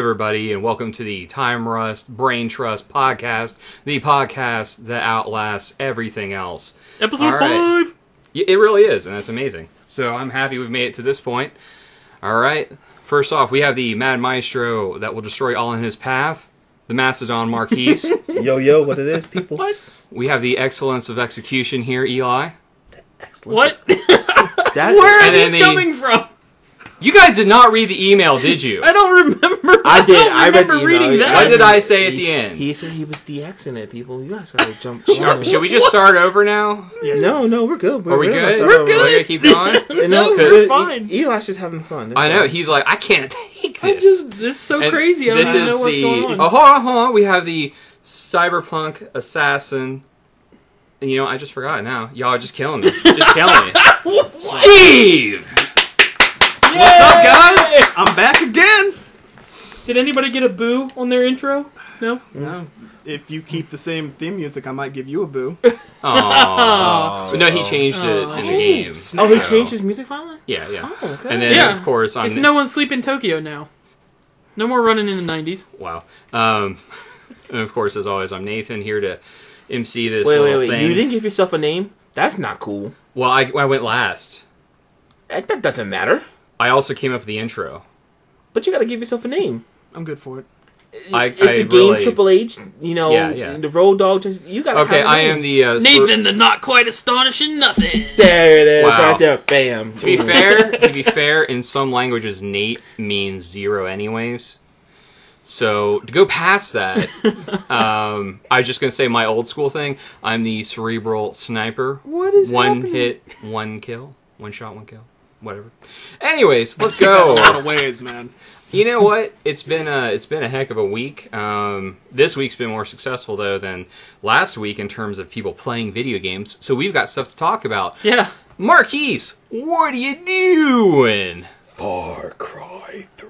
everybody, and welcome to the Time Rust Brain Trust podcast, the podcast that outlasts everything else. Episode 5! It really is, and that's amazing. So I'm happy we've made it to this point. All right. First off, we have the Mad Maestro that will destroy all in his path, the Macedon Marquise. Yo, what it is, people? What? We have the excellence of execution here, Eli. Excellent. What? Where are these coming from? You guys did not read the email, did you? I don't remember. I did. I read the email. reading that. What did I say at the end? He said he was DXing it, people. You guys gotta jump. Should we just start over now? Yes, no, we're good. Are we good? We're good. We're gonna keep going? No, we're fine. Eli's just having fun. I know. He's like, I can't take this. It's so crazy. I don't even know what's going on. Oh, hold on. We have the cyberpunk assassin. You know, I just forgot now. Y'all are just killing me. Just killing me. Steve! Yay! What's up, guys? I'm back again. Did anybody get a boo on their intro? No? No. If you keep the same theme music, I might give you a boo. Oh. No, he changed it in the game. Oh, he changed his music finally? Yeah. Oh, okay. And then, of course, it's No One Sleep in Tokyo now. No more running in the 90s. Wow. And of course, as always, I'm Nathan, here to MC this little thing. You didn't give yourself a name? That's not cool. Well, I went last. That doesn't matter. I also came up with the intro. But you gotta give yourself a name. I'm good for it. Is the game Triple H, you know, the Road Dogg, you gotta have a name. I am the... Nathan, the not quite astonishing nothing. There it is, right there, bam. To be fair, in some languages, Nate means zero anyways. So, to go past that, I was just going to say my old school thing. I'm the cerebral sniper. What is One happening? hit, one kill. One shot, one kill. Whatever. Anyways, let's go. A lot of ways, man. You know what? It's been a heck of a week. This week's been more successful, though, than last week in terms of people playing video games. So we've got stuff to talk about. Yeah. Marquise, what are you doing? Far Cry 3.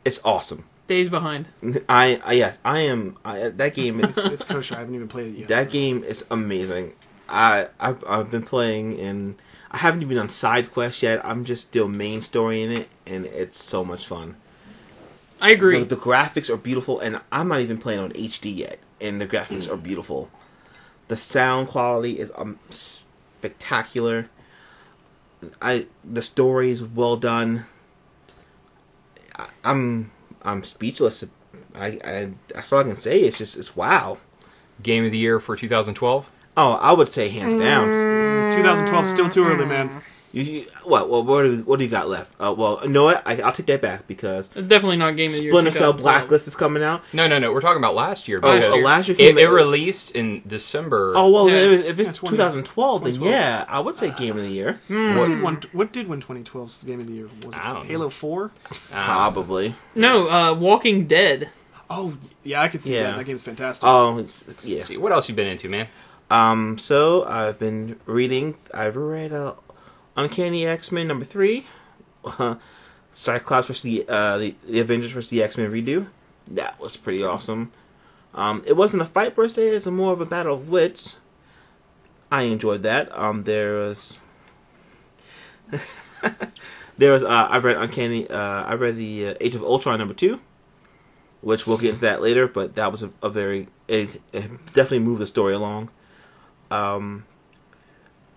It's awesome. Days behind. I am. That game is... It's kosher. I haven't even played it yet. That game is amazing. I've been playing, and I haven't even done side quests yet. I'm just still main story in it, and it's so much fun. I agree. The graphics are beautiful, and I'm not even playing on HD yet, and the graphics are beautiful. The sound quality is spectacular. The story is well done. I'm speechless. That's all I can say. It's wow. Game of the year for 2012? Oh, I would say hands down. 2012 still too early, man. What do you got left? Well, you know what? I'll take that back because It's definitely not Game of the Year. Splinter Cell Blacklist is coming out. No. We're talking about last year. Last year came it released in December. Oh, well, Yeah. if it's 2012, then yeah, I would say Game of the Year. What did win 2012's Game of the Year? Was it I don't know. Halo 4? Probably. No, Walking Dead. Oh, yeah, I could see that. That game's fantastic. Oh, yeah. Let's see, what else you been into, man? So I've been reading. I've read Uncanny X-Men #3, Cyclops versus the Avengers versus the X-Men redo. That was pretty awesome. It wasn't a fight per se; it's more of a battle of wits. I enjoyed that. I read Uncanny. I read the Age of Ultron #2, which we'll get into that later. But that was it definitely moved the story along.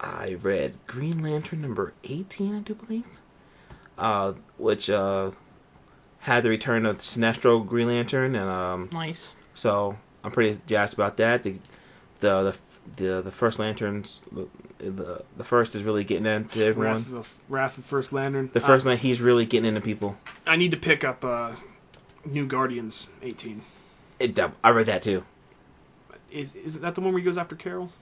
I read Green Lantern #18, I do believe, which had the return of Sinestro Green Lantern, and Nice. so I'm pretty jazzed about that. The first Lanterns, the first is really getting into everyone. Wrath of First Lantern. The first night he's really getting into people. I need to pick up New Guardians 18. I read that too. Is that the one where he goes after Carol?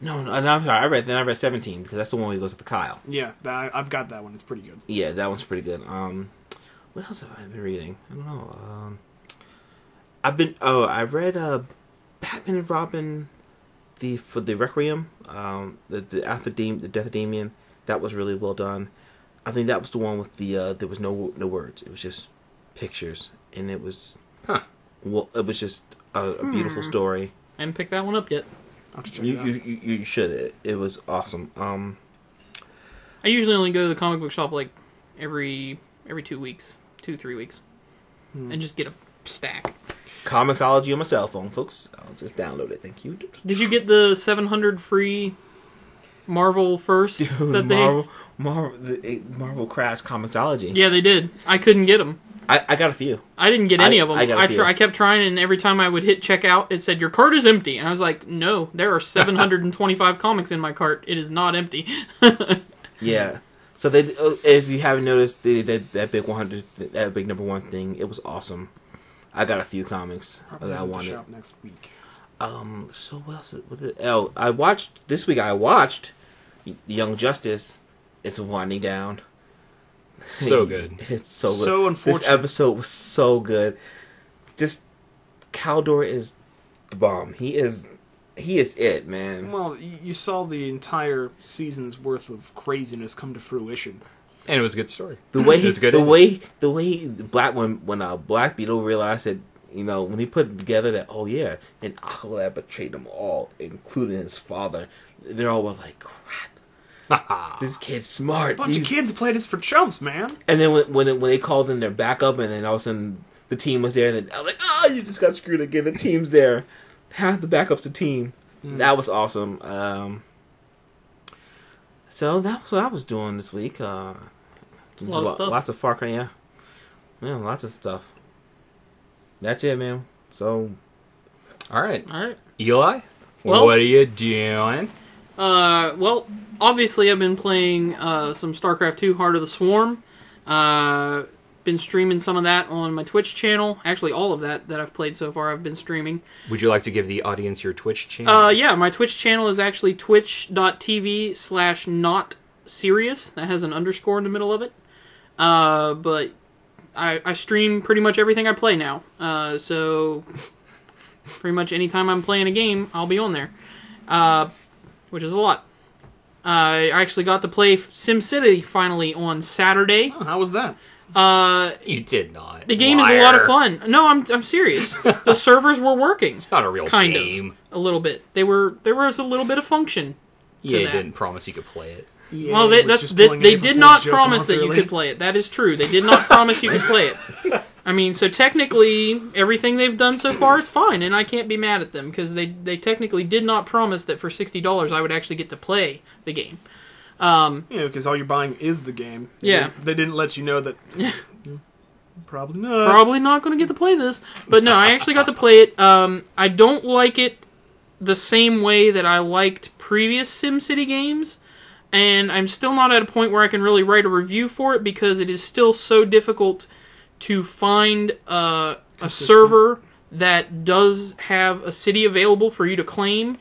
No, I'm sorry. I read 17 because that's the one where he goes with Kyle. Yeah, I've got that one. It's pretty good. Yeah, that one's pretty good. What else have I been reading? I don't know. I read Batman and Robin, for the Requiem, the Death of Damien. That was really well done. I think that was the one with the there was no words. It was just pictures, and it was it was just a beautiful story. I haven't picked that one up yet. I'll have to check it out. You should. It was awesome. I usually only go to the comic book shop like every 2 weeks, 2-3 weeks. and just get a stack. Comixology on my cell phone, folks. I'll just download it. Thank you. Did you get the 700 free Marvel first? Dude, Marvel crashed Comixology. Yeah, they did. I couldn't get them. I got a few. I didn't get any of them. I got a few. I kept trying, and every time I would hit checkout, it said, your cart is empty. And I was like, no, there are 725 comics in my cart. It is not empty. Yeah. So they, if you haven't noticed, they did that big 100, that big number one thing. It was awesome. I got a few comics Probably that I have to wanted. shop next week. So what else with it? Oh, I watched this week. I watched Young Justice. It's winding down. So good. It's so good. So unfortunate. This episode was so good. Just Caldor is the bomb. He is it, man. Well, you saw the entire season's worth of craziness come to fruition. And it was a good story. The way It was good. when Black Beetle realized that, when he put it together that, oh yeah, and Aqualad betrayed them all, including his father. They're all like, crap. This kid's smart. Bunch of kids played this for chumps, man. And then when they called in their backup, and then all of a sudden the team was there, and then I was like, you just got screwed again. The team's there. Half the backup's a team. That was awesome. So that's what I was doing this week. Lots of Far Cry, yeah. Man, lots of stuff. That's it, man. So, All right. All right. Eli, Well- what are you doing? Well, obviously I've been playing some StarCraft 2 Heart of the Swarm. Been streaming some of that on my Twitch channel. Actually, all of that I've played so far I've been streaming. Would you like to give the audience your Twitch channel? Yeah, my Twitch channel is actually twitch.tv/notserious. That has an underscore in the middle of it. But I stream pretty much everything I play now. So pretty much anytime I'm playing a game, I'll be on there. Which is a lot. I actually got to play SimCity finally on Saturday. Oh, how was that? You did not. The game is a lot of fun. No, I'm serious. The servers were working. It's not a real kind game. of. A little bit. There was a little bit of function to Yeah, that. didn't promise you could play it. EA Well, was they just pulling did April not Fool's joke promise off that you early. could play it. That is true. They did not promise you could play it. I mean, so technically, everything they've done so far is fine, and I can't be mad at them, because they technically did not promise that for $60 I would actually get to play the game. Because all you're buying is the game. Yeah. They didn't let you know that. Probably not. Probably not going to get to play this. But no, I actually got to play it. I don't like it the same way that I liked previous SimCity games. And I'm still not at a point where I can really write a review for it, because it is still so difficult to find a server that does have a city available for you to claim,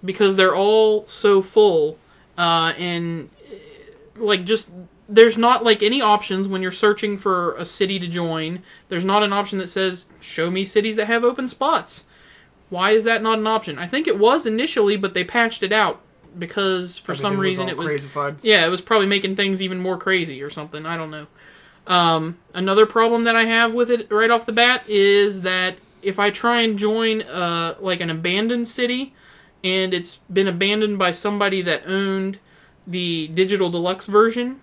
because they're all so full. And like, just there's not like any options when you're searching for a city to join. There's not an option that says show me cities that have open spots. Why is that not an option? I think it was initially, but they patched it out because for some reason it was crazified. Yeah, it was probably making things even more crazy or something. I don't know. Another problem that I have with it right off the bat is that if I try and join like an abandoned city, and it's been abandoned by somebody that owned the Digital Deluxe version,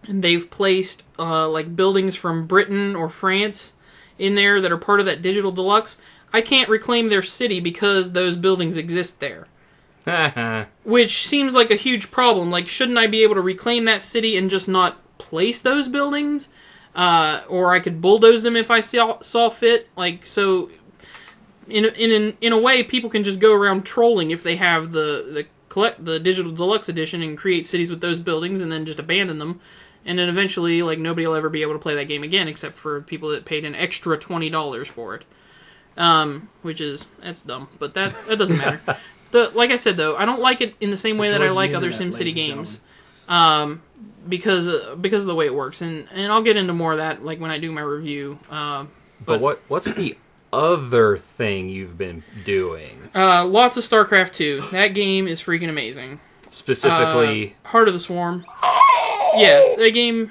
and they've placed like buildings from Britain or France in there that are part of that Digital Deluxe, I can't reclaim their city because those buildings exist there. Which seems like a huge problem. Like, shouldn't I be able to reclaim that city and just not place those buildings? Or I could bulldoze them if I saw fit. Like, so in a way, people can just go around trolling if they have the Digital Deluxe edition and create cities with those buildings and then just abandon them. And then eventually, like, nobody will ever be able to play that game again except for people that paid an extra $20 for it. That's dumb, but that doesn't matter. Like I said, though, I don't like it in the same way that I like other SimCity games. Because of the way it works, and I'll get into more of that like when I do my review. But what's the other thing you've been doing? Lots of StarCraft 2. That game is freaking amazing. Specifically, Heart of the Swarm. Yeah, that game.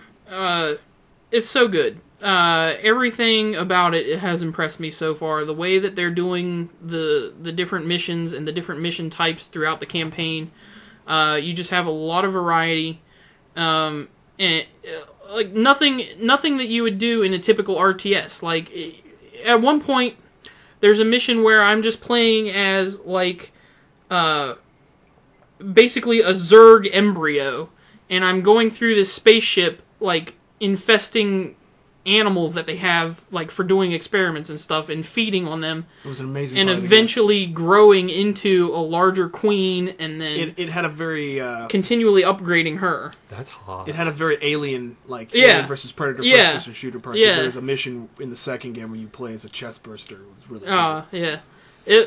It's so good. Everything about it has impressed me so far. The way that they're doing the different missions and the different mission types throughout the campaign. You just have a lot of variety. And like nothing that you would do in a typical RTS. Like at one point, there's a mission where I'm just playing as like basically a Zerg embryo, and I'm going through this spaceship like infesting animals that they have like for doing experiments and stuff and feeding on them. It was an amazing and part of the eventually growing into a larger queen, and then it had a very continually upgrading her. That's hot. it had a very alien Yeah. Alien versus Predator Yeah. first person shooter part. 'Cause Yeah. There was a mission in the second game where you play as a chest burster. It was really cool. Yeah.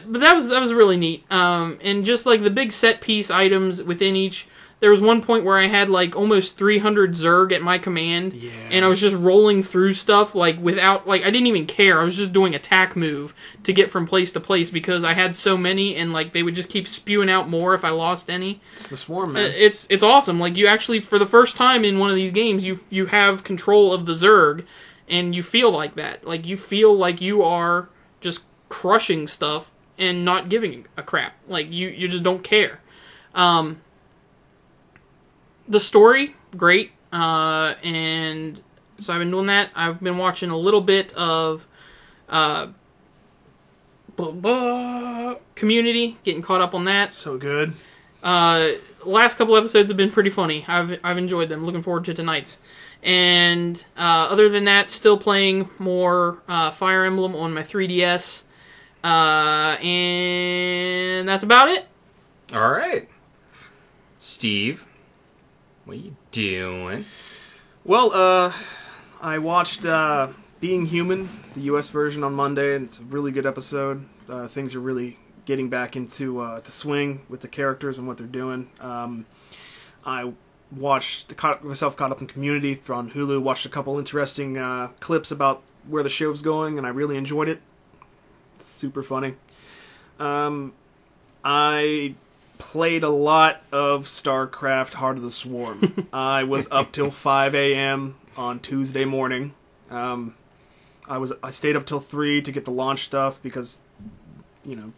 But that was really neat. And just like the big set piece items within each. There was one point where I had like almost 300 Zerg at my command, Yeah. and I was just rolling through stuff like without like I didn't even care. I was just doing attack move to get from place to place because I had so many, and like they would just keep spewing out more if I lost any. It's the swarm, man. It's awesome. Like you actually, for the first time in one of these games, you have control of the Zerg, and you feel like that. Like you feel like you are just crushing stuff and not giving a crap. Like you just don't care. The story, great, and so I've been doing that. I've been watching a little bit of Community, getting caught up on that. So good. Last couple episodes have been pretty funny. I've enjoyed them. Looking forward to tonight's. And other than that, still playing more Fire Emblem on my 3DS. And that's about it. All right. Steve, what are you doing? Well, I watched Being Human, the U.S. version, on Monday, and it's a really good episode. Things are really getting back into to swing with the characters and what they're doing. I caught myself caught up in Community on Hulu, watched a couple interesting clips about where the show's going, and I really enjoyed it. It's super funny. I played a lot of StarCraft Heart of the Swarm. I was up till 5 a.m. on Tuesday morning. I stayed up till 3 to get the launch stuff because,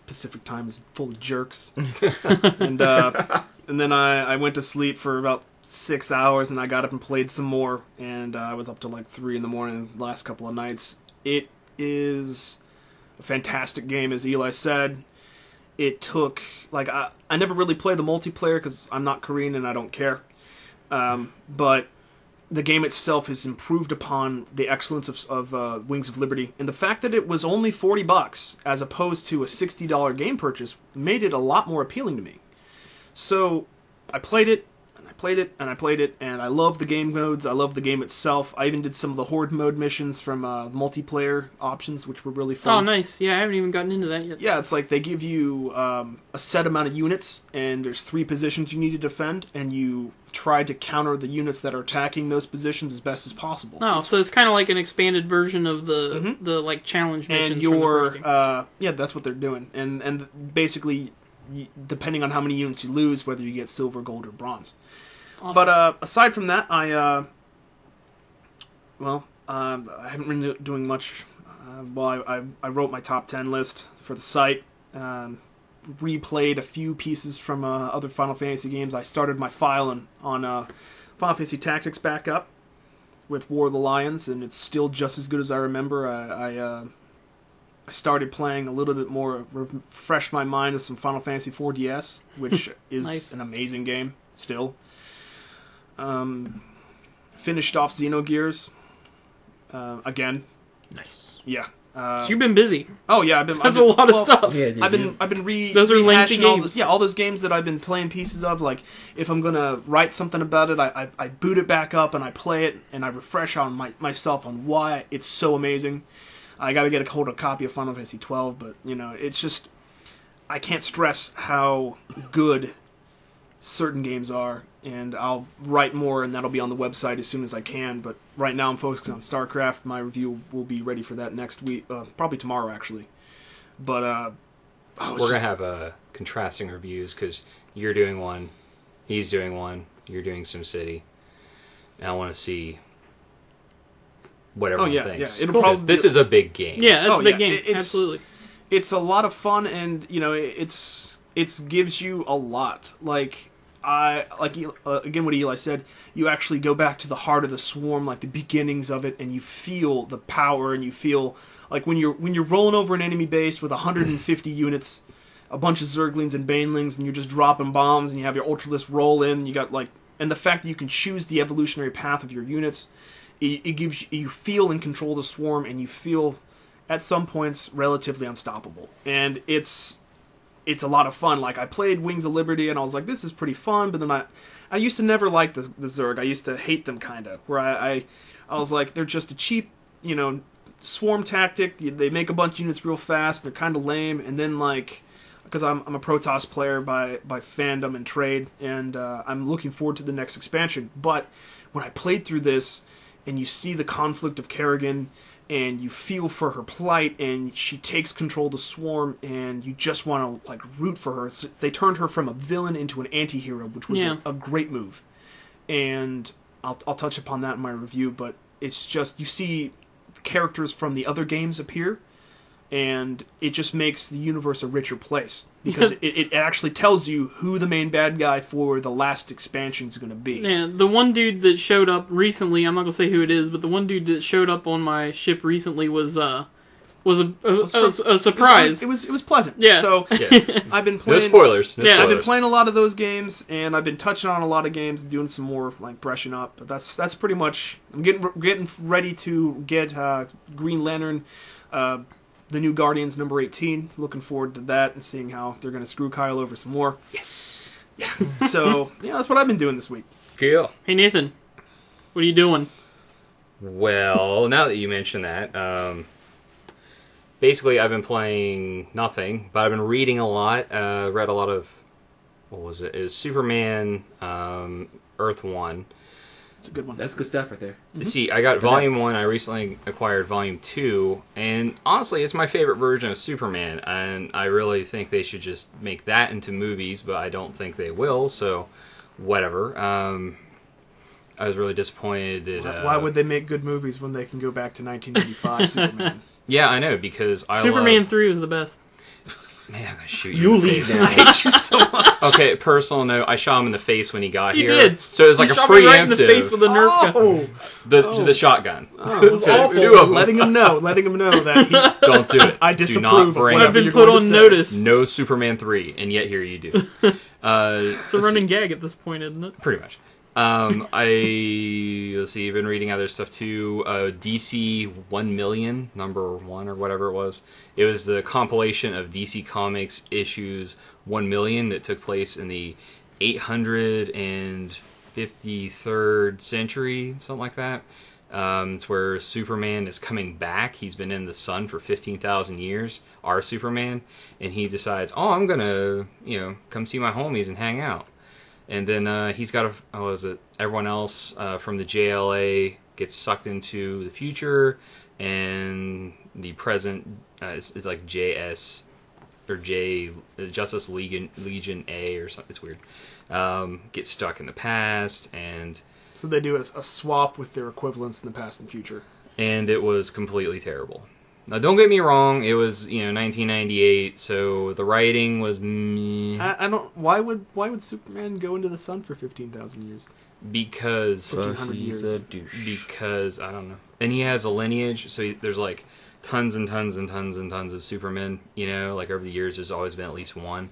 Pacific time is full of jerks. and then I went to sleep for about 6 hours, and I got up and played some more, and I was up till like 3 in the morning the last couple of nights. It is a fantastic game, as Eli said. It took, I never really played the multiplayer because I'm not Korean and I don't care. But the game itself has improved upon the excellence of Wings of Liberty. And the fact that it was only $40 as opposed to a $60 game purchase made it a lot more appealing to me. So I played it, and I played it, and I played it, and I love the game modes. I love the game itself. I even did some of the Horde mode missions from multiplayer options, which were really fun. Oh, nice. Yeah, I haven't even gotten into that yet. Yeah, it's like they give you a set amount of units, and there's 3 positions you need to defend, and you try to counter the units that are attacking those positions as best as possible. Oh, so it's kind of like an expanded version of the like challenge missions. And from the first game. yeah, that's what they're doing. And basically, depending on how many units you lose, whether you get silver, gold, or bronze. Awesome. But aside from that, I haven't been doing much. I wrote my top 10 list for the site. Replayed a few pieces from other Final Fantasy games. I started my file on Final Fantasy Tactics back up with War of the Lions, and it's still just as good as I remember. I started playing a little bit more, refreshed my mind with some Final Fantasy 4 DS, which is Nice. an amazing game still. Finished off Xenogears again. Nice. Yeah. So you've been busy. Oh yeah, That's a lot of stuff. Yeah, dude, I've been Those are lengthy rehashing games. all those games that I've been playing pieces of. Like, if I'm gonna write something about it, I boot it back up and I play it and I refresh on myself on why it's so amazing. I got to get a hold of a copy of Final Fantasy 12, but it's just I can't stress how good certain games are, and I'll write more, and that'll be on the website as soon as I can. But right now I'm focused on StarCraft. My review will be ready for that next week, probably tomorrow actually. But We're going to have contrasting reviews because you're doing one, he's doing one, you're doing SimCity. And I want to see what everyone thinks. Yeah. It'll Because probably this is a big game. Yeah, that's Oh, a big yeah, game. Absolutely. It's a lot of fun, and it gives you a lot. Like, again what Eli said, you actually go back to the heart of the swarm, like the beginnings of it, and you feel the power, and you feel like when you're rolling over an enemy base with 150 units, a bunch of Zerglings and Banelings, and you're just dropping bombs, and you have your Ultralisk roll in, and you got and the fact that you can choose the evolutionary path of your units, it gives you feel in control of the swarm, and you feel at some points relatively unstoppable, and it's a lot of fun. Like, I played Wings of Liberty, and I was like, this is pretty fun, but then I used to never like the Zerg. I used to hate them, kind of, where I was like, they're just a cheap, swarm tactic. They make a bunch of units real fast, they're kind of lame, and then, because I'm a Protoss player by fandom and trade, and I'm looking forward to the next expansion, but when I played through this, and you see the conflict of Kerrigan, and you feel for her plight, and she takes control of the swarm, and you just want to root for her. So they turned her from a villain into an anti-hero, which was a great move. And I'll touch upon that in my review, but it's just, you see characters from the other games appear, and it just makes the universe a richer place, because it actually tells you who the main bad guy for the last expansion is going to be. Yeah, the one dude that showed up recently, I'm not going to say who it is, but the one dude that showed up on my ship recently was a surprise. It was pleasant. Yeah. So Yeah. I've been playing. No spoilers. I've been playing a lot of those games, and I've been touching on a lot of games, doing some more brushing up. But that's pretty much. I'm getting ready to get Green Lantern. The new Guardians number 18. Looking forward to that and seeing how they're going to screw Kyle over some more. Yes. Yeah. So, that's what I've been doing this week. Cool. Hey, Nathan, what are you doing? Well, now that you mention that, basically I've been playing nothing, but I've been reading a lot. Read a lot of, what was it? It was Superman, Earth 1. It's a good one. That's good stuff right there. Mm-hmm. See, I got Volume 1, I recently acquired Volume 2, and honestly, it's my favorite version of Superman, and I really think they should just make that into movies, but I don't think they will, so whatever. I was really disappointed that... Why would they make good movies when they can go back to 1985 Superman? Yeah, I know, because Superman 3 was the best. Man, I'm gonna shoot You in the leave face. now. I hate you so much. Okay, personal note, I shot him in the face when he got You here. did. So it was like He a shot me right in the preemptive. face with a Nerf gun. The shotgun. It was So, awful. two of them. Letting him know that he... Don't do it. I Do disapprove not of bring whatever I've been you're put going on to say. notice. no Superman 3, and yet here you do. It's a running gag at this point, isn't it? Pretty much. Let's see, I've been reading other stuff too. DC 1 Million, number 1 or whatever it was. It was the compilation of DC Comics issues 1 million that took place in the 853rd century, something like that. It's where Superman is coming back. He's been in the sun for 15,000 years, our Superman, and he decides, I'm gonna, come see my homies and hang out. And then he's got everyone else from the JLA gets sucked into the future, and the present is like JS or J Justice Legion A or something. It's weird. Gets stuck in the past, and So they do a swap with their equivalents in the past and future. And it was completely terrible. Now, don't get me wrong. It was 1998, so the writing was meh. I don't. Why would Superman go into the sun for 15,000 years? Because 1,500 he's years. a douche. Because I don't know. And he has a lineage, so there's like tons and tons and tons and tons of Supermen. Like over the years, there's always been at least one.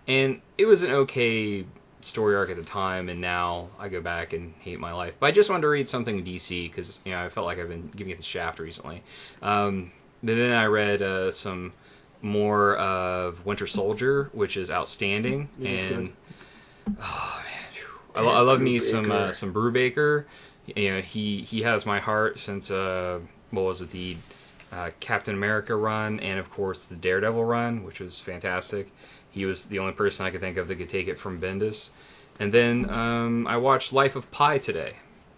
And it was an okay story arc at the time, and now I go back and hate my life. But I just wanted to read something DC because I felt like I've been giving it the shaft recently. But then I read some more of Winter Soldier, which is outstanding. It is good. Oh man, I love me some Brubaker. He has my heart since the Captain America run, and of course the Daredevil run, which was fantastic. He was the only person I could think of that could take it from Bendis. And then I watched Life of Pi today.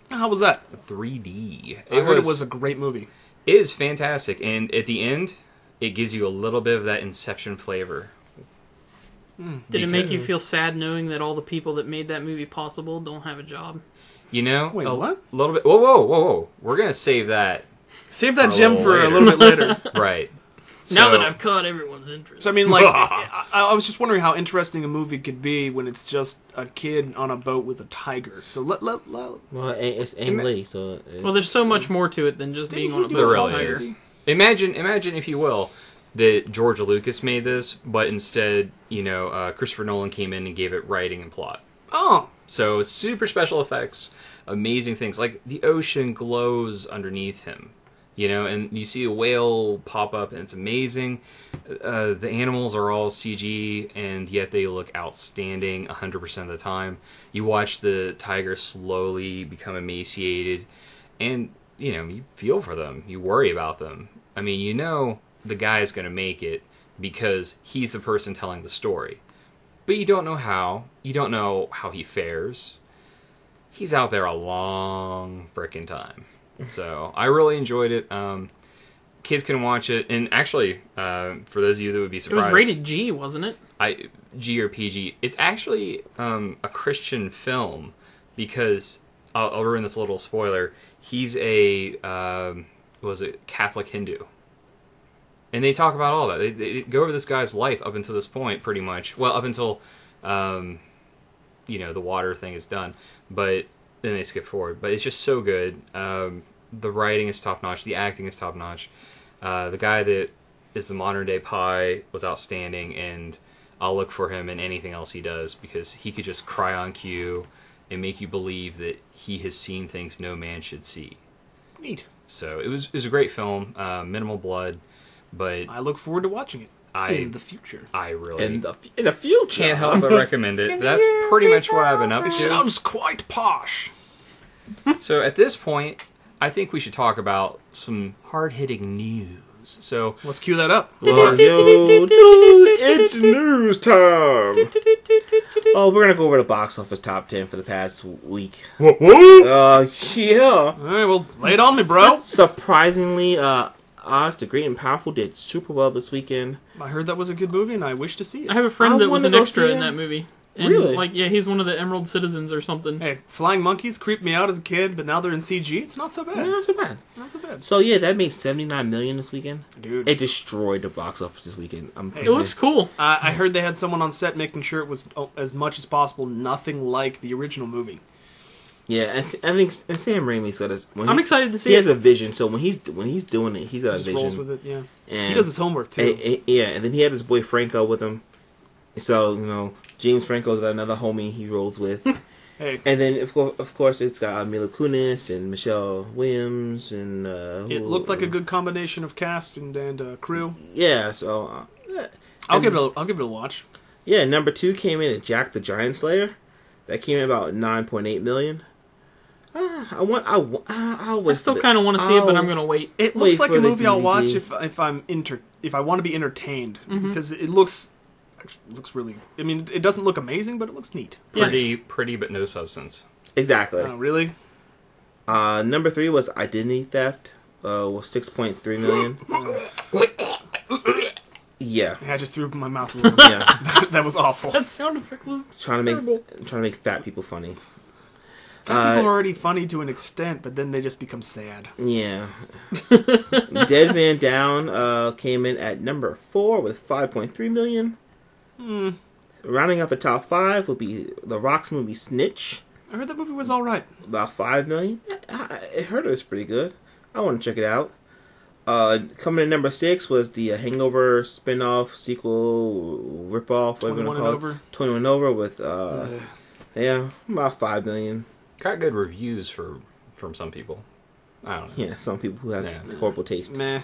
How was that? 3D. I heard it was a great movie. It is fantastic, and at the end, it gives you a little bit of that Inception flavor. Did it make you feel sad knowing that all the people that made that movie possible don't have a job? Wait, a what? little bit. Whoa! We're gonna save that. Save that For a gem little for a later. little bit later. Right. Now that I've caught everyone's interest. So I mean, like, I was just wondering how interesting a movie could be when it's just a kid on a boat with a tiger. So Well, it's Ang Lee, so... Well, there's so much more to it than just being on a boat There with really tigers. is. Imagine, if you will, that George Lucas made this, but instead, Christopher Nolan came in and gave it writing and plot. Oh, So super special effects, amazing things. Like the ocean glows underneath him, and you see a whale pop up and it's amazing. The animals are all CG and yet they look outstanding 100% of the time. You watch the tiger slowly become emaciated and, you feel for them. You worry about them. I mean, the guy's going to make it because he's the person telling the story. But you don't know how. You don't know how he fares. He's out there a long frickin' time. So, I really enjoyed it. Kids can watch it. And actually, for those of you that would be It surprised... was rated G, wasn't it? G or PG. It's actually a Christian film because... I'll ruin this little spoiler. He's a... Catholic Hindu. And they talk about all that. They go over this guy's life up until this point, pretty much. Well, up until, the water thing is done. But then they skip forward. But it's just so good. The writing is top-notch. The acting is top-notch. The guy that is the modern-day Pi was outstanding. And I'll look for him in anything else he does. Because he could just cry on cue and make you believe that he has seen things no man should see. neat. So it was a great film. Minimal blood. But I look forward to watching it in the future. I really In the future. can't help but recommend it. That's pretty much what I've been up It to. sounds quite posh. So at this point, I think we should talk about some hard-hitting news. So Let's cue that up. Well, dude, it's news time. Oh, we're gonna go over the box office top 10 for the past week. what? Yeah. All right, well, lay it on me, bro. Surprisingly, Oz the Great and Powerful did super well this weekend. I heard that was a good movie, and I wish to see it. I have a friend I that was wanna an go extra see in it. that movie. And Really? he's one of the Emerald Citizens or something. Hey, flying monkeys creeped me out as a kid, but now they're in CG. It's not so Yeah, bad. not so bad. Not so bad. So yeah, that made $79 million this weekend. Dude. It destroyed the box office this weekend. It looks cool. I heard they had someone on set making sure it was, as much as possible, nothing like the original movie. Yeah, and I think Sam Raimi's got his. I'm excited to see He it. has a vision, so when he's doing it, he's got a Just vision. rolls with it, yeah. And He does his homework, too. Yeah, and then he had his boy Franco with him. So James Franco's got another homie he rolls with. Hey, And then of course it's got Mila Kunis and Michelle Williams and it looked like a good combination of cast and crew. Yeah. So I'll give it a watch. yeah. Number 2 came in at Jack the Giant Slayer. That came in about 9.8 million. I still kind of want to see it, but I'm going to wait. It looks Wait like for a the movie I'll watch DVD. if I want to be entertained, because it looks really. I mean, it doesn't look amazing, but it looks neat. Pretty, but no substance. Exactly. Really? Number 3 was Identity Theft. With 6.3 million. Yeah. I just threw up in my mouth a little bit. Yeah. That was awful. That sound effect was trying to terrible. make fat people funny. Fat people are already funny to an extent, but then they just become sad. Yeah. Dead Man Down came in at number 4 with 5.3 million. Rounding out the top 5 would be The Rock's movie Snitch, I heard that movie was all right. about 5 million. I heard it was pretty good. I want to check it out. Coming in number 6 was the Hangover spin-off sequel ripoff. 21 and Over. 21 Over with about 5 million. Got good reviews from some people. I don't know. Yeah, some people who have horrible taste. Meh.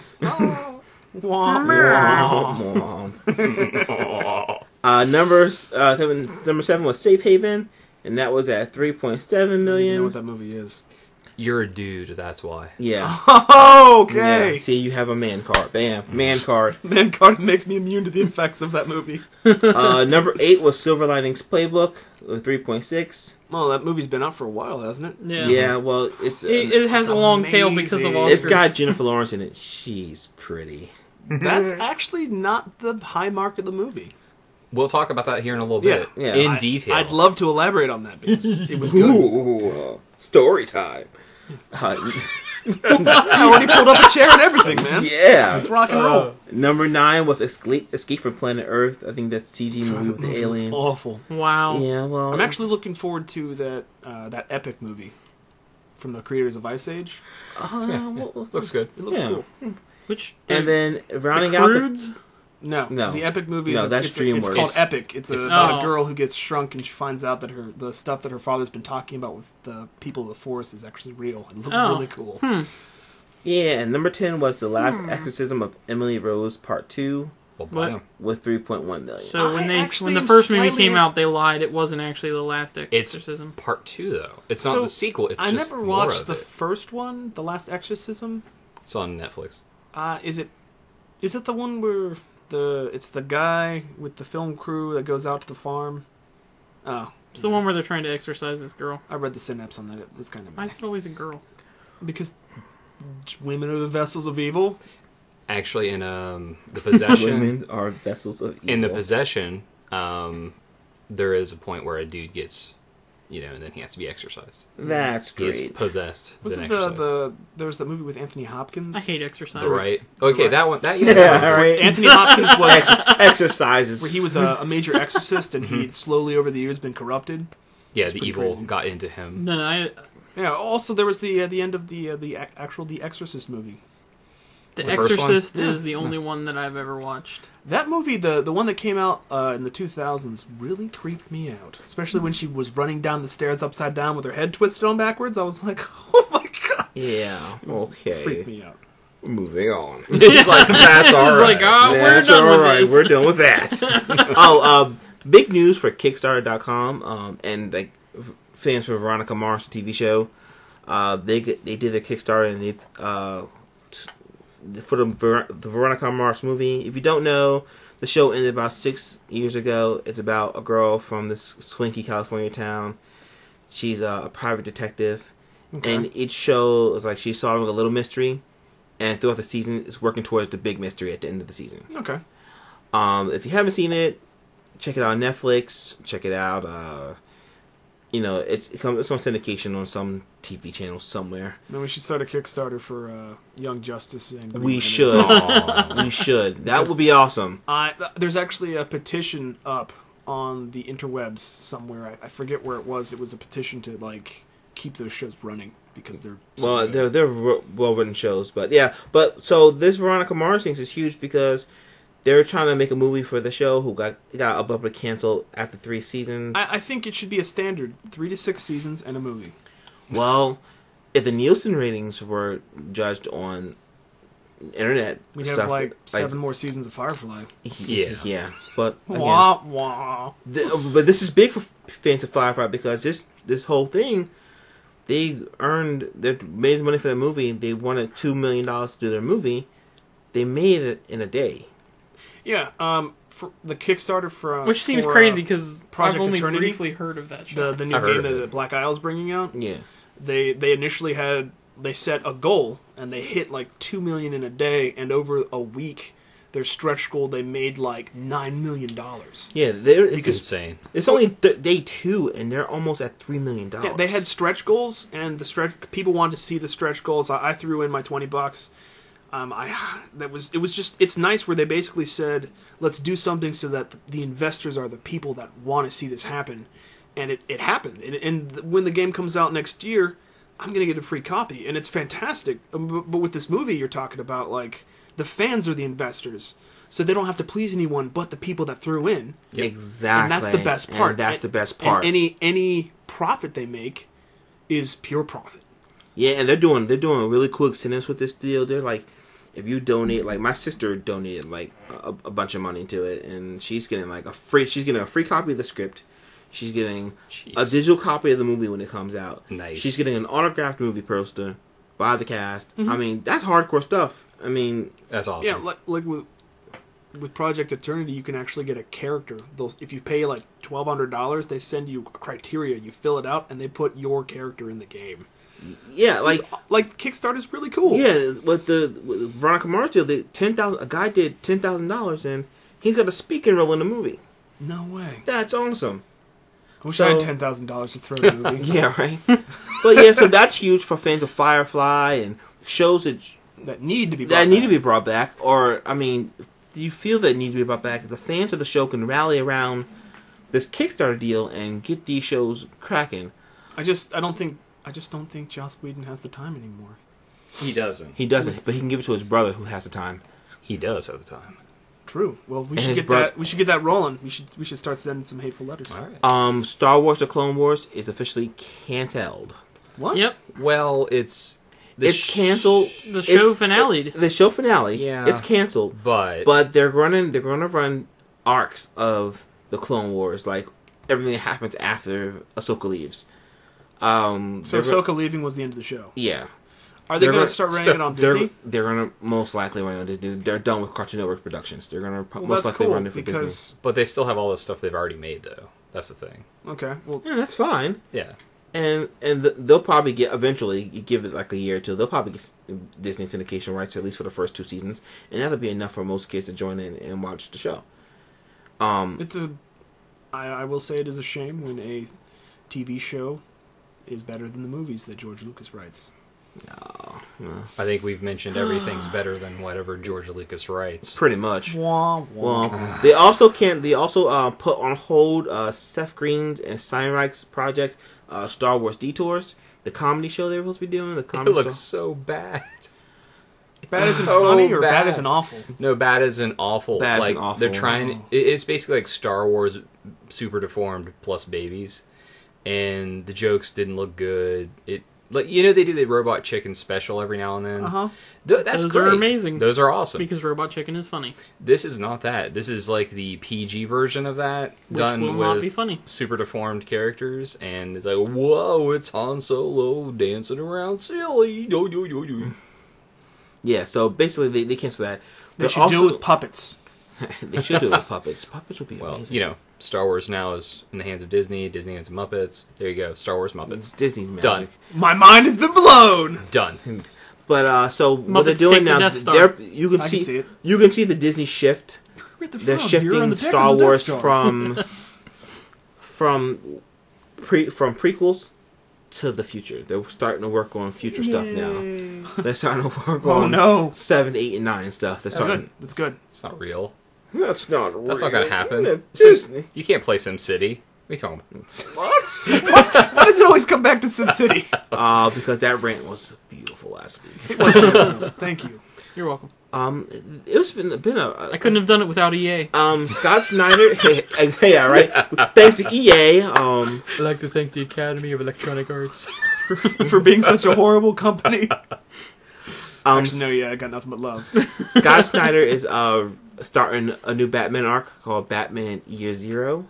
Number 7 was Safe Haven, and that was at 3.7 million. You know what that movie is. You're a dude, that's why. Yeah. Okay. Yeah. See, you have a man card. Bam. Man card. Man card makes me immune to the effects of that movie. Number 8 was Silver Linings Playbook with 3.6. Well, that movie's been out for a while, hasn't it? Yeah. Yeah, well, it's It has It's a long tail because of amazing. Oscars. it's got Jennifer Lawrence in it. She's pretty. That's actually not the high mark of the movie. We'll talk about that here in a little bit. Yeah. In detail. I'd love to elaborate on that because it was good. Ooh, story time. I already pulled up a chair and everything, man. Yeah. It's rock and roll. Number 9 was Escape from Planet Earth. I think that's CG movie with the aliens. Awful. Wow. Yeah, well, I'm actually looking forward to that epic movie from the creators of Ice Age. Looks good. It looks cool. Which And then the rounding out the Crudes? No, the epic movie is that's it's DreamWorks. called Epic. It's about a girl who gets shrunk and she finds out that the stuff that her father's been talking about with the people of the forest is actually real. It looks really cool. Yeah, and number 10 was The Last Exorcism of Emily Rose Part 2 Well, What? bam. with 3.1 million. So when actually the am first movie slightly came out, they lied. It wasn't actually The Last It's Exorcism. part 2 though. It's not So, the sequel. It's I just never more watched of the it. first one, The Last Exorcism. It's on Netflix. Is it the one where it's the guy with the film crew that goes out to the farm? Oh, It's the one where they're trying to exorcise this girl. I read the synapse on that. It was kind of Why is it always a girl? because women are the vessels of evil. Actually, in the possession, Women are vessels of evil. in the possession, there is a point where a dude gets, and then he has to be exorcised. That's He's great. possessed. Was then it exorcised. there was that movie with Anthony Hopkins? I hate exercise. The right? Okay, Right. that one. That Yeah, right. Anthony Hopkins was Exercises. where he was a major exorcist and he'd slowly over the years been corrupted. Yeah, It's the pretty evil crazy. got into him. No, Yeah. Also, there was the end of the Exorcist movie. The The first one? Exorcist is the only one that I've ever watched. That movie, the one that came out in the 2000s, really creeped me out. Especially when she was running down the stairs upside down with her head twisted on backwards. I was like, oh my god. Yeah, Freaked okay. me out. Moving on. It's like that's all It's right. like, oh, we're That's done with alright, this. we're done with that. Big news for Kickstarter.com, and like fans for Veronica Mars TV show. They did their Kickstarter and they've for the Veronica Mars movie. If you don't know, the show ended about 6 years ago. It's about a girl from this swanky California town. She's a private detective, and each show is like she's solving a little mystery, and throughout the season, it's working towards the big mystery at the end of the season. Okay. If you haven't seen it, check it out on Netflix. Check it out. It's on syndication on some TV channel somewhere. Then we should start a Kickstarter for Young Justice. And Green We Lantern. should. Aw. We should. That would be awesome. There's actually a petition up on the interwebs somewhere. I forget where it was. It was a petition to like keep those shows running because they're so Well, good. they're well written shows, but yeah. But so this Veronica Mars thing is huge because they're trying to make a movie for the show who got abruptly canceled after 3 seasons. I think it should be a standard 3 to 6 seasons and a movie. Well, if the Nielsen ratings were judged on internet, We'd have stuff, like 7 more seasons of Firefly. Yeah. yeah. But again, Wah wah. but this is big for fans of Firefly because this whole thing, they made money for the movie. They wanted $2 million to do their movie. They made it in a day. Yeah. For the Kickstarter for Which seems for, crazy because I've Project only Eternity, briefly heard of that show. the new I've heard game of that it. Black Isle's bringing out. Yeah. They initially they set a goal and they hit like 2 million in a day, and over a week their stretch goal they made like $9 million. Yeah, It's insane. it's only day 2 and they're almost at $3 million. Yeah, they had stretch goals, and people wanted to see the stretch goals. I threw in my $20. It's nice where they basically said, let's do something so that the investors are the people that want to see this happen, and it happened. And when the game comes out next year, I'm gonna get a free copy, and it's fantastic. But with this movie, you're talking about like the fans are the investors, so they don't have to please anyone but the people that threw in. Exactly. And that's the best part. And that's the best part. And any profit they make is pure profit. Yeah, and they're doing really cool incentives with this deal. They're like, if you donate, like my sister donated like a bunch of money to it, and she's getting a free copy of the script. She's getting a Jeez. digital copy of the movie when it comes out. Nice. She's getting an autographed movie poster by the cast. I mean, that's hardcore stuff. I mean, That's awesome. Yeah, like with Project Eternity, you can actually get a character. If you pay like $1,200, they send you a criteria. You fill it out, and they put your character in the game. yeah, Like Kickstarter's really cool. yeah, with Veronica Mars deal, a guy did $10,000, and he's got a speaking role in the movie. No way. That's awesome. I wish I had $10,000 to throw at the movie. Yeah, right. But yeah, so that's huge for fans of Firefly and shows That need to be brought back. Or, I mean, do you feel that need to be brought back? The fans of the show can rally around this Kickstarter deal and get these shows cracking. I just don't think Joss Whedon has the time anymore. He doesn't. He doesn't, but he can give it to his brother who has the time. He does have the time. True. Well, we And should his get that. We should get that rolling. We should start sending some hateful letters. All right. Star Wars: The Clone Wars is officially canceled. What? Yep. Well, it's Canceled. The show finale. The show finale. Yeah. It's canceled. but They're going to run arcs of the Clone Wars, like everything that happens after Ahsoka leaves. So Ahsoka leaving was the end of the show. Yeah. Are they going to start running it on Disney? They're going to most likely run it on Disney. They're done with Cartoon Network productions. They're going to most likely run it for Disney. But they still have all the stuff they've already made, though. That's the thing. Okay. Well, Yeah, that's fine. Yeah. And they'll probably get, eventually, you give it like a year or two, they'll probably get Disney syndication rights, at least for the first 2 seasons. And that'll be enough for most kids to join in and watch the show. I will say it is a shame when a TV show is better than the movies that George Lucas writes. I think we've mentioned everything's better than whatever George Lucas writes. Pretty much. Wah, wah. Well, they also put on hold Seth Green's and Steinreich's project, Star Wars Detours, the comedy show they were supposed to be doing. The It comedy looks show. so bad. Bad isn't So funny or bad bad. isn't awful? No, bad isn't awful. Bad like isn't awful. they're trying. It's basically like Star Wars super deformed plus babies, and the jokes didn't look good. Like they do the Robot Chicken special every now and then. That's Those great. are amazing. Those are awesome. Because Robot Chicken is funny. This is not that. This is like the PG version of that, Which done will with not be funny. super deformed characters, and it's like, whoa, it's Han Solo dancing around silly. Do. Yeah, so basically they cancel that. They should do it with puppets. They should do it with puppets. Puppets would be Well, amazing. Star Wars now is in the hands of Disney. Disney has Muppets. There you go. Star Wars Muppets. Disney's magic. Done. My mind has been blown. Done. But so what they're Muppets doing take the now, Death Star. you can I see can see it. you can see the Disney shift. They're shifting Star Wars from prequels to the future. They're starting to work on future stuff now. They're starting to work on 7, 8, and 9 stuff. They're That's starting. good. That's good. It's not real. That's not real. That's not going to happen. Disney. You can't play SimCity. What are you talking about? What? Why does it always come back to SimCity? Because that rant was beautiful last week. Thank you. You're welcome. It's been a I couldn't have done it without EA. Scott Snyder. Yeah, right. Thanks to EA. I'd like to thank the Academy of Electronic Arts. For being such a horrible company. Actually, no, yeah, I got nothing but love. Scott Snyder is starting a new Batman arc called Batman Year Zero.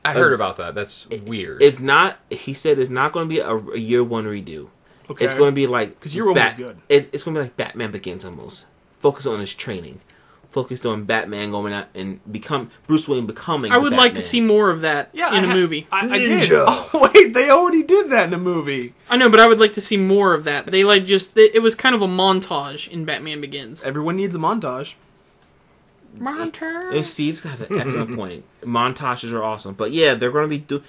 I heard about that. That's weird. It's not. He said it's not going to be a year 1 redo. Okay. It's going to be like because year 1 was good. It's going to be like Batman Begins almost. Focus on his training. Focused on Batman going out and Bruce Wayne becoming. I would like to Batman. see more of that in a movie. I did. Oh wait, they already did that in a movie. I know, but I would like to see more of that. It was kind of a montage in Batman Begins. Everyone needs a montage. Montage. And Steve's has an excellent point. Montages are awesome, but yeah, they're going to be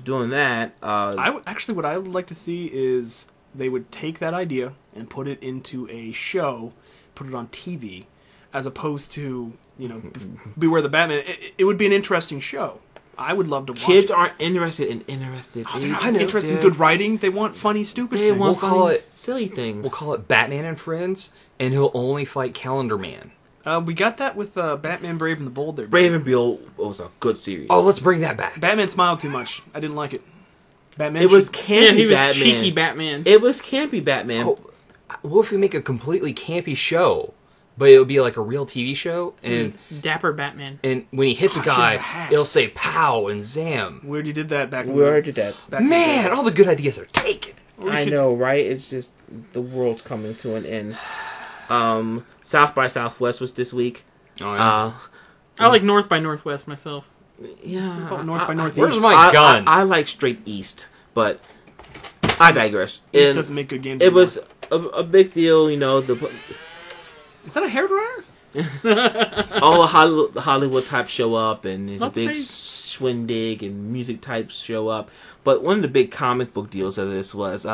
doing that. What I would like to see is they would take that idea and put it into a show, put it on TV, as opposed to Beware the Batman. It would be an interesting show. I would love to watch. Kids it. aren't interested in interested. They're not interested in good writing. They want funny, stupid They things. want We'll call funny, it- silly things. We'll call it Batman and Friends, and he'll only fight Calendar Man. We got that with Batman Brave and the Bold there. Brave and Beal was a good series. Oh, let's bring that back. Batman smiled too much. I didn't like it. Batman. It was should- campy Yeah, he was Batman. cheeky Batman. It was campy Batman. Oh, what if we make a completely campy show, but it'll be like a real TV show, and Dapper Batman. when he hits a Punch in guy, the hat. it'll say "pow" and "zam." We already did that back. We already did that. back in the Man, day. all the good ideas are taken. I know, right? It's just the world's coming to an end. South by Southwest was this week. Oh, yeah. I like North by Northwest myself. Yeah. About North by Northeast. Where's my gun? I like straight east, but I digress. East And doesn't make good games. it anymore. was a big deal, Is that a hairdryer? all the Hollywood types show up, and there's a Not big face. Schwindig and music types show up. But one of the big comic book deals of this was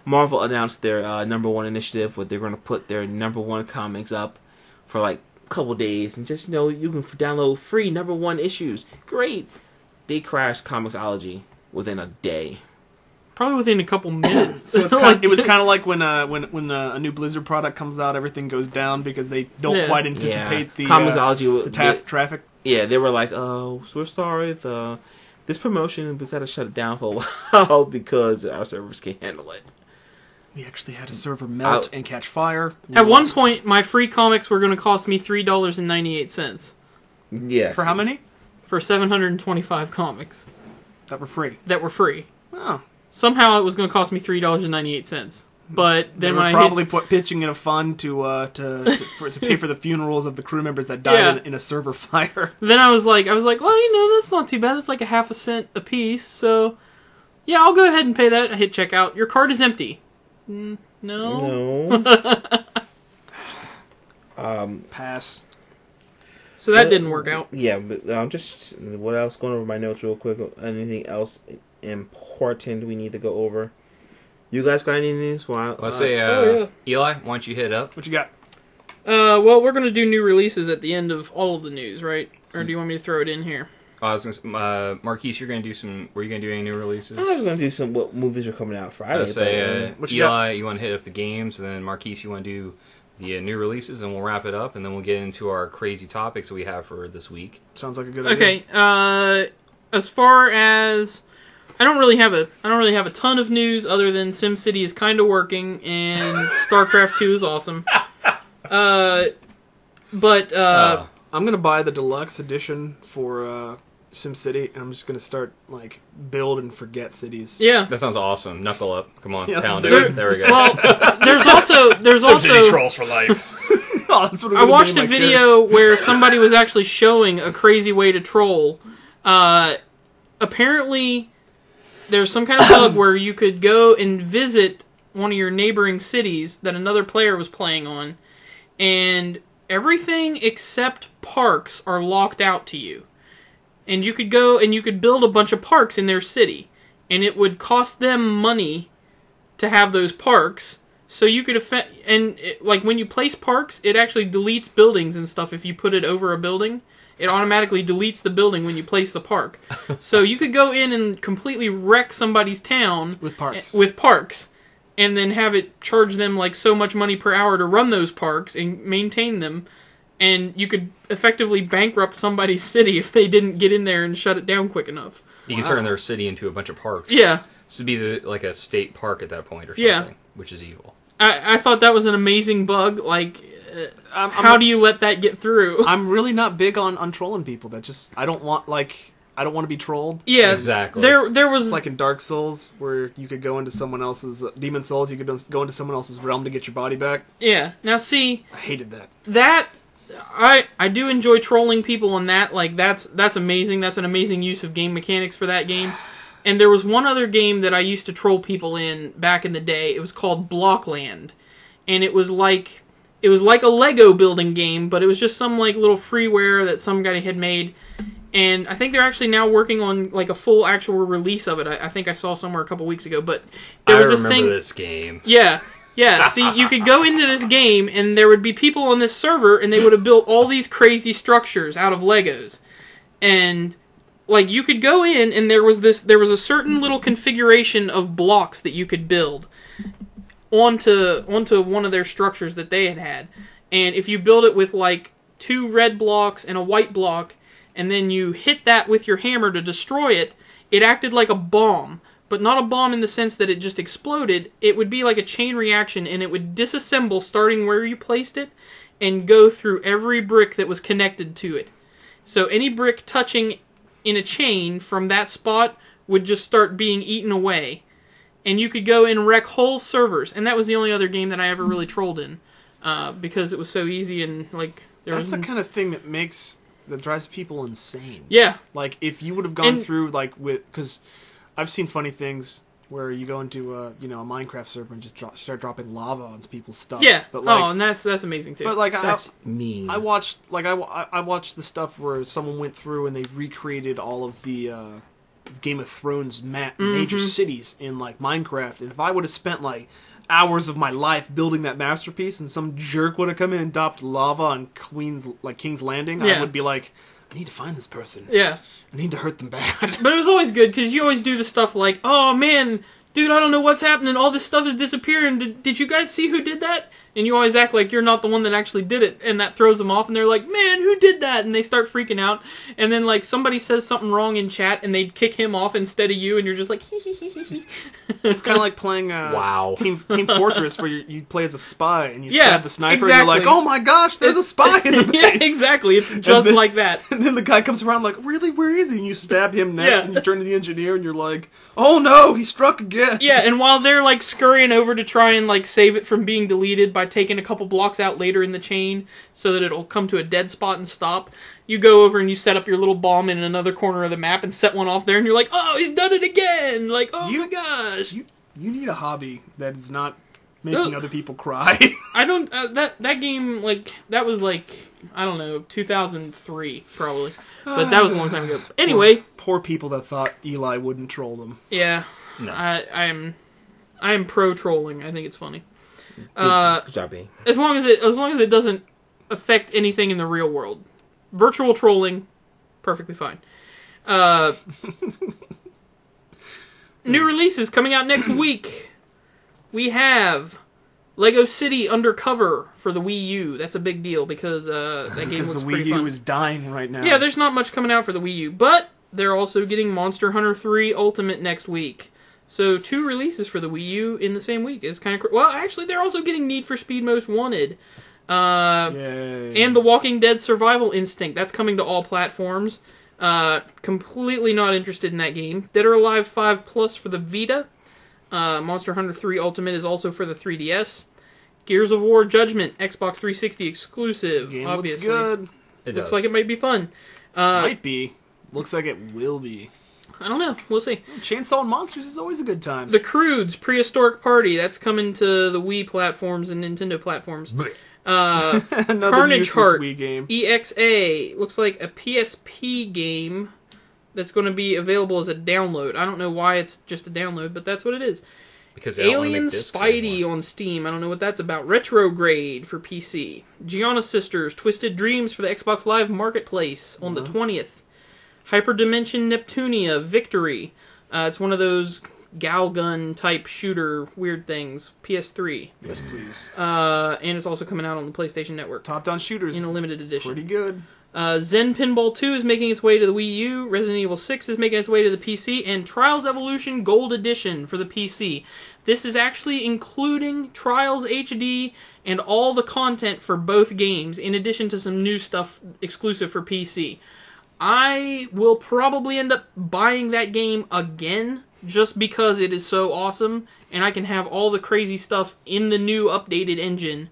Marvel announced their #1 initiative, where they're going to put their #1 comics up for like a couple days, and just you can download free #1 issues. Great. They crashed Comixology within a day. Probably within a couple minutes. So it was kind of like when a new Blizzard product comes out, everything goes down because they don't quite anticipate the Comixology the traffic. Yeah, they were like, "Oh, so we're sorry. This promotion, we got to shut it down for a while because our servers can't handle it." We actually had a server melt and catch fire. At one point, my free comics were going to cost me $3.98. Yes. For how many? For 725 comics. That were free. Oh. Somehow it was going to cost me $3.98. But then they were probably pitching in a fund to pay for the funerals of the crew members that died in a server fire. Then I was like, well, that's not too bad. That's like a half a cent a piece. So, yeah, I'll go ahead and pay that. I hit checkout. Your card is empty. No. Pass. So that didn't work out. Yeah, but just what else? Going over my notes real quick. Anything else important we need to go over? You guys got any news? Let's say, Eli, why don't you hit up? What you got? Well, we're going to do new releases at the end of all of the news, right? Or do you want me to throw it in here? I was gonna say, Marquise, were you going to do any new releases? I was going to do what movies are coming out Friday. Let's say, Eli, you want to hit up the games, and then Marquise, you want to do the new releases, and we'll wrap it up, and then we'll get into our crazy topics we have for this week. Sounds like a good idea. Okay, as far as I don't really have a ton of news other than SimCity is kind of working and StarCraft 2 is awesome. But I'm gonna buy the deluxe edition for SimCity, and I'm just gonna start build and forget cities. Yeah, that sounds awesome. Knuckle up, come on, yeah, pound it. There we go. Well, there's also SimCity trolls for life. I watched a video where somebody was actually showing a crazy way to troll. Apparently, there's some kind of bug where you could go and visit one of your neighboring cities that another player was playing on, and everything except parks are locked out to you. And you could go and you could build a bunch of parks in their city, and it would cost them money to have those parks. So you could when you place parks, it actually deletes buildings and stuff. If you put it over a building, it automatically deletes the building when you place the park. So you could go in and completely wreck somebody's town with parks, and then have it charge them so much money per hour to run those parks and maintain them. And you could effectively bankrupt somebody's city if they didn't get in there and shut it down quick enough. You can turn their city into a bunch of parks. Yeah. This would be like a state park at that point or something, which is evil. I thought that was an amazing bug. How do you let that get through? I'm really not big on trolling people. I don't want to be trolled. Yeah, exactly. There was it's like in Dark Souls where you could go into someone else's Demon Souls. You could go into someone else's realm to get your body back. Yeah. Now see, I hated that. I do enjoy trolling people on that. That's amazing. That's an amazing use of game mechanics for that game. And there was one other game that I used to troll people in back in the day. It was called Blockland, and it was like a Lego building game, but it was just some little freeware that some guy had made. And I think they're actually now working on a full actual release of it. I think I saw somewhere a couple weeks ago. But there was this thing. I remember this game. Yeah. Yeah, see, you could go into this game, and there would be people on this server, and they would have built all these crazy structures out of Legos. And, you could go in, and there was a certain little configuration of blocks that you could build onto one of their structures that they had. And if you build it with, 2 red blocks and a white block, and then you hit that with your hammer to destroy it, it acted like a bomb. But not a bomb in the sense that it just exploded. It would be like a chain reaction, and it would disassemble starting where you placed it and go through every brick that was connected to it. So any brick touching in a chain from that spot would just start being eaten away. And you could go and wreck whole servers. And that was the only other game that I ever really trolled in. Because it was so easy and That's the kind of thing that drives people insane. Yeah. If you would have gone through because I've seen funny things where you go into a Minecraft server and just start dropping lava on people's stuff. Yeah. But like, and that's amazing too. but like That's mean. I watched the stuff where someone went through and they recreated all of the Game of Thrones major cities in like Minecraft, and if I would have spent like hours of my life building that masterpiece, and some jerk would have come in and dropped lava on King's Landing, I would be like, I need to find this person. Yeah. I need to hurt them bad. But it was always good, because you always do the stuff like, oh man, dude, I don't know what's happening, all this stuff is disappearing, did you guys see who did that? And you always act like you're not the one that actually did it, and that throws them off, and they're like, man, who did that? And they start freaking out, and then like somebody says something wrong in chat, and they kick him off instead of you, and you're just like, hee hee hee hee. It's kind of like playing Wow. Team Fortress, where you play as a spy, and you Yeah, stab the sniper, exactly. and you're like, oh my gosh, there's a spy in the base! Yeah, exactly, it's just then- like that. And then the guy comes around like, really, where is he? And you stab him next, Yeah. and you turn to the engineer, and you're like, oh no, he struck again! Yeah, and while they're like scurrying over to try and like save it from being deleted by taking a couple blocks out later in the chain so that it'll come to a dead spot and stop, you go over and you set up your little bomb in another corner of the map and set one off there, and you're like, oh, he's done it again! Like, oh my gosh! You need a hobby that is not making other people cry. I don't, that game, like, that was like, I don't know, 2003, probably. But that was a long time ago. Anyway. Poor people that thought Eli wouldn't troll them. Yeah. No. I am pro-trolling. I think it's funny. Good job, B. As long as it doesn't affect anything in the real world. Virtual trolling, perfectly fine. New releases coming out next week. We have Lego City Undercover for the Wii U. That's a big deal because that game Because looks the Wii pretty U fun. is dying right now. Yeah, there's not much coming out for the Wii U, but they're also getting Monster Hunter 3 Ultimate next week. So 2 releases for the Wii U in the same week is kind of well. Actually, they're also getting Need for Speed Most Wanted, Yay. and The Walking Dead Survival Instinct. That's coming to all platforms. Completely not interested in that game. Dead or Alive 5 Plus for the Vita. Monster Hunter 3 Ultimate is also for the 3DS. Gears of War Judgment, Xbox 360 exclusive. Game obviously, looks good. It looks does. like it might be fun. Might be. Looks like it will be. I don't know. We'll see. Chainsaw and Monsters is always a good time. The Croods Prehistoric Party. That's coming to the Wii platforms and Nintendo platforms. Another Carnage useless Heart Wii game. EXA looks like a PSP game that's going to be available as a download. I don't know why it's just a download, but that's what it is. Because they don't wanna Alien make discs Spidey anymore. on Steam. I don't know what that's about. Retrograde for PC. Gianna Sisters Twisted Dreams for the Xbox Live Marketplace on the 20th. Hyperdimension Neptunia Victory. It's one of those Galgun type shooter weird things. PS3. Yes, please. And it's also coming out on the PlayStation Network Top-down shooters. in a limited edition. Pretty good. Zen Pinball 2 is making its way to the Wii U, Resident Evil 6 is making its way to the PC, and Trials Evolution Gold Edition for the PC. This is actually including Trials HD and all the content for both games, in addition to some new stuff exclusive for PC. I will probably end up buying that game again, just because it is so awesome, and I can have all the crazy stuff in the new updated engine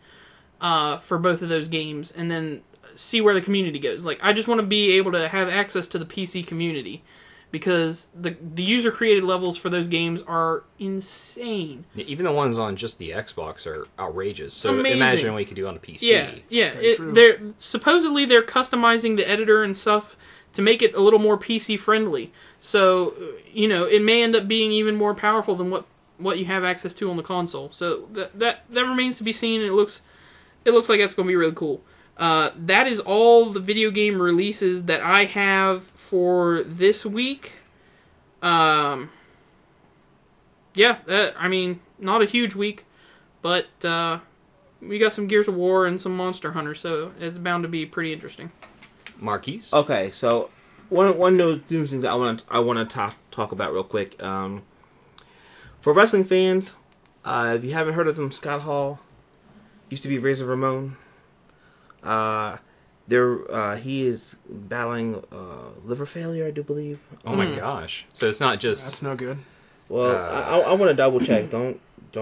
for both of those games, and then see where the community goes. Like, I just want to be able to have access to the PC community, because the user-created levels for those games are insane. Yeah, even the ones on just the Xbox are outrageous. So Amazing. imagine what you could do on a PC. Yeah. Very true. They're supposedly they're customizing the editor and stuff to make it a little more PC friendly. So, it may end up being even more powerful than what you have access to on the console. So that remains to be seen. And it looks like that's going to be really cool. That is all the video game releases that I have for this week. I mean, not a huge week, but we got some Gears of War and some Monster Hunter, so it's bound to be pretty interesting. Marquise? Okay, so one news things that I want to talk about real quick. For wrestling fans, if you haven't heard of them, Scott Hall used to be Razor Ramon. He is battling liver failure, I do believe. Oh my gosh. So it's not just... That's no good. Well, I want to double check. Don't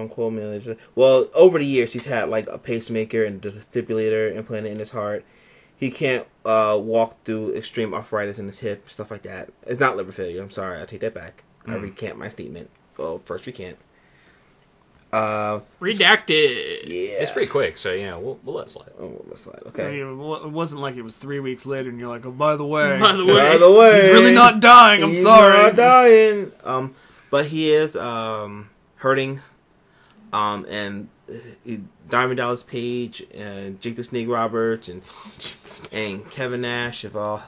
quote me on it. Well, over the years, he's had like a pacemaker and defibrillator implanted in his heart. He can't walk through extreme arthritis in his hip, stuff like that. It's not liver failure. I'm sorry. I take that back. I recant my statement. Well, first we can't. Redacted. Yeah. It's pretty quick, so we'll let it slide. Oh, let's slide. Okay. It wasn't like it was 3 weeks later, and you're like, oh, by the way, By the way, he's really not dying. I'm he's sorry. not dying. But he is hurting. And Diamond Dallas Page and Jake the Snake Roberts and Kevin Nash have all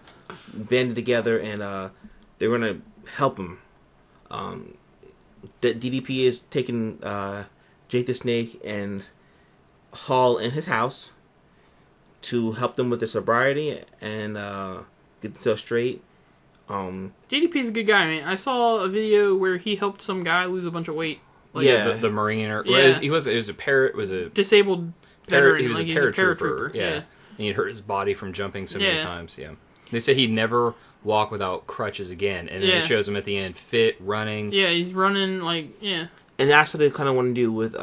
banded together, and they're gonna help him. The DDP is taking Jake the Snake and Hall in his house to help them with their sobriety and get themselves straight. DDP's a good guy, man. I saw a video where he helped some guy lose a bunch of weight. The Marine, or it was a disabled veteran. He was a paratrooper. Yeah. And he'd hurt his body from jumping so many times. Yeah, they said he'd never walk without crutches again, and then it shows him at the end fit running. Yeah, he's running and that's what they kind of want to do with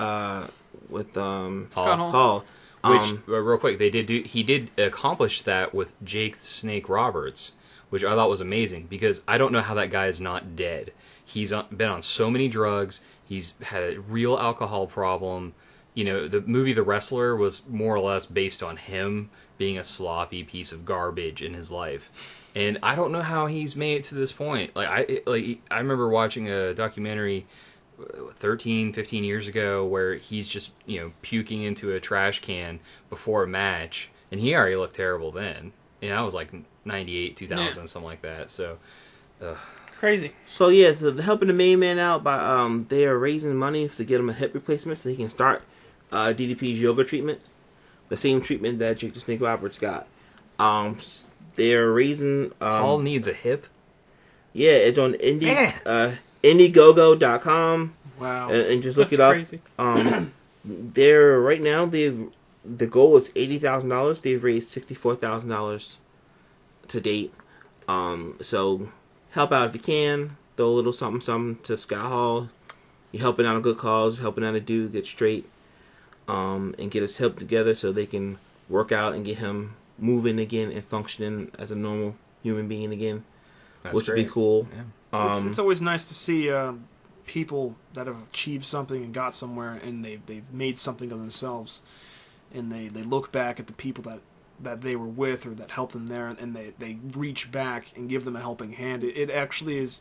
Hall. Which real quick, he did accomplish that with Jake the Snake Roberts, which I thought was amazing because I don't know how that guy is not dead. He's been on so many drugs. He's had a real alcohol problem. The movie The Wrestler was more or less based on him being a sloppy piece of garbage in his life. And I don't know how he's made it to this point. I remember watching a documentary 13, 15 years ago where he's just, puking into a trash can before a match. And he already looked terrible then. And I was like 98, 2000, something like that. So, crazy. So they're helping the main man out by they are raising money to get him a hip replacement so he can start DDP's yoga treatment, the same treatment that Jake the Snake Roberts got. They're raising. Hall needs a hip. Yeah, it's on Indiegogo.com. Wow, and just look it up. Crazy. They're right now. The goal is $80,000. They've raised $64,000 to date. So help out if you can. Throw a little something to Scott Hall. You're helping out a good cause. Helping out a dude get straight. And get his hip together so they can work out and get him moving again and functioning as a normal human being again. Which would be cool. Yeah. It's always nice to see people that have achieved something and got somewhere, and they've made something of themselves, and they look back at the people that they were with or that helped them there, and they reach back and give them a helping hand. It actually is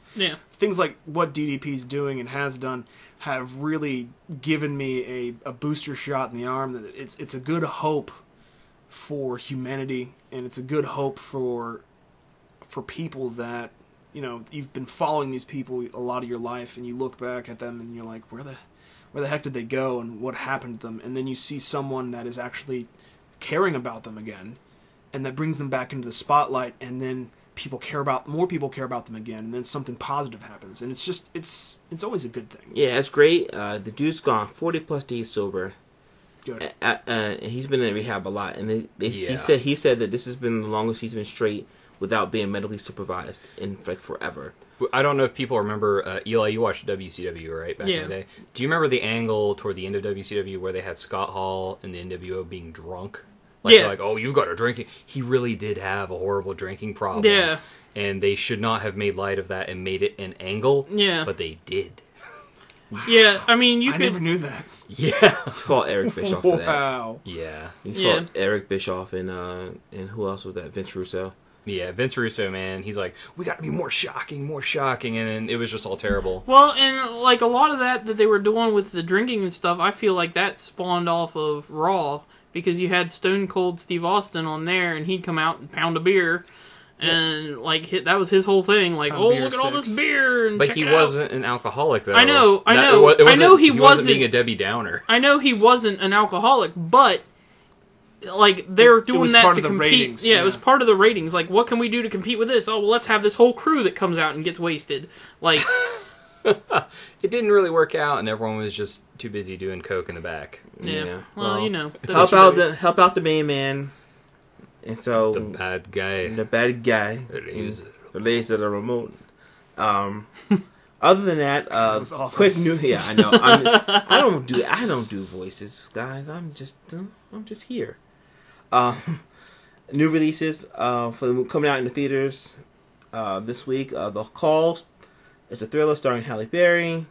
things like what DDP's doing and has done have really given me a booster shot in the arm that it's a good hope for humanity, and it's a good hope for people that, you've been following these people a lot of your life, and you look back at them and you're like, where the heck did they go and what happened to them? And then you see someone that is actually caring about them again, and that brings them back into the spotlight, and then more people care about them again, and then something positive happens, and it's always a good thing. Yeah, it's great. The dude's gone 40+ days sober. Good. He's been in rehab a lot, and he said that this has been the longest he's been straight without being medically supervised in forever. I don't know if people remember, Eli, you watched WCW, right, back in the day? Do you remember the angle toward the end of WCW where they had Scott Hall and the NWO being drunk? They're like, oh, you've got a drinking... He really did have a horrible drinking problem. Yeah. And they should not have made light of that and made it an angle. Yeah. But they did. Wow. Yeah, I mean, I never knew that. Yeah. You fought Eric Bischoff for that. Wow. Yeah. You fought Eric Bischoff and who else was that? Vince Russo. Yeah, Vince Russo, man, he's like, we got to be more shocking, and then it was just all terrible. Well, and a lot of that they were doing with the drinking and stuff, I feel like that spawned off of Raw, because you had Stone Cold Steve Austin on there, and he'd come out and pound a beer, and that was his whole thing, look at all this beer, and but he wasn't an alcoholic, though. I know he wasn't being a Debbie Downer. I know he wasn't an alcoholic, but they're doing that to compete. Ratings, it was part of the ratings. What can we do to compete with this? Oh, well, let's have this whole crew that comes out and gets wasted. It didn't really work out, and everyone was just too busy doing coke in the back. Yeah. Well, help out the main man. And so the bad guy. Relays to the remote. Other than that, quick news. Yeah, I know. I don't do voices, guys. I'm just here. New releases coming out in the theaters this week. The Call is a thriller starring Halle Berry.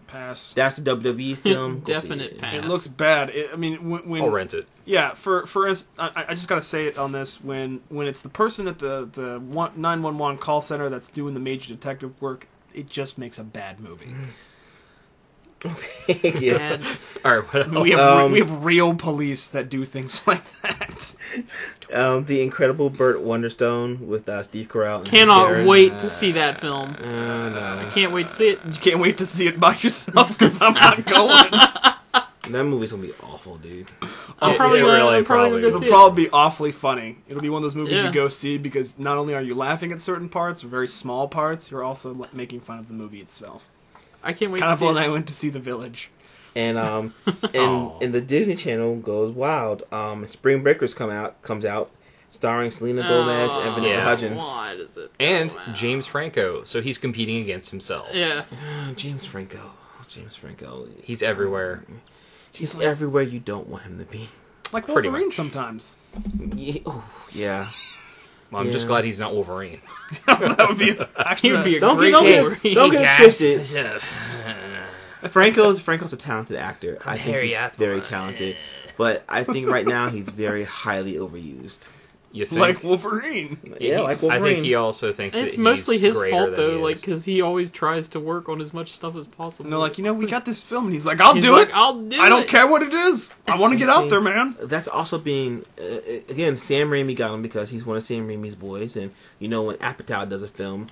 Pass. That's the WWE film. Go see Definite it. pass. It looks bad. I mean, when I'll rent it. yeah, I just gotta say it on this. When it's the person at the 911 call center that's doing the major detective work, it just makes a bad movie. Yeah. Bad. All right, what else? We have real police that do things like that. The Incredible Burt Wonderstone with Steve Carell. And Cannot Darren. wait to see that film. No. I can't wait to see it. You can't wait to see it by yourself because I'm not going. That movie's gonna be awful, dude. I'm probably really gonna probably go It'll see it. probably be awfully funny. It'll be one of those movies Yeah. you go see because not only are you laughing at certain parts, or very small parts, you're also making fun of the movie itself. I can't wait Kind to of see when it. I went to see The Village. And and the Disney Channel goes wild. Spring Breakers comes out, starring Selena Gomez and Vanessa Yeah. Hudgens. Why does it? And Wow. James Franco, so he's competing against himself. Yeah. James Franco. He's everywhere. He's everywhere you don't want him to be. Like Pretty Wolverine much. sometimes. Yeah. Oh, yeah. Well, I'm just Yeah. glad he's not Wolverine. That would be actually. He would be a Don't great get Wolverine. don't get it twisted. Yeah. Franco's a talented actor. I think Harry he's Osborn. very talented, but I think right now he's very highly overused. You think? like Wolverine. Yeah, like Wolverine. I think he also thinks It's that mostly he's his greater fault than though, he like is. because he always tries to work on as much stuff as possible. And they're like, we got this film, and he's like, I'll He's do like, it. I'll do I don't it. care what it is. I want to get out there, man. That's also being again. Sam Raimi got him because he's one of Sam Raimi's boys, and you know when Apatow does a film,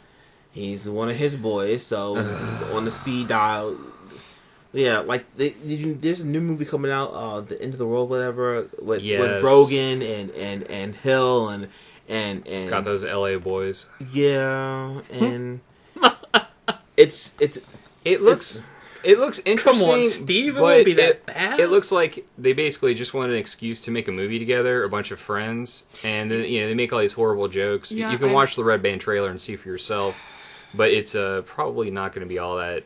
he's one of his boys, so he's on the speed dial. Yeah, like there's a new movie coming out, The End of the World, whatever, with Rogan and Hill and It's got those LA boys. yeah, and it looks interesting. Come on, Steve, it but won't be that bad. It looks like they basically just wanted an excuse to make a movie together, a bunch of friends, and then they make all these horrible jokes. Yeah, you can watch the Red Band trailer and see for yourself, but it's probably not going to be all that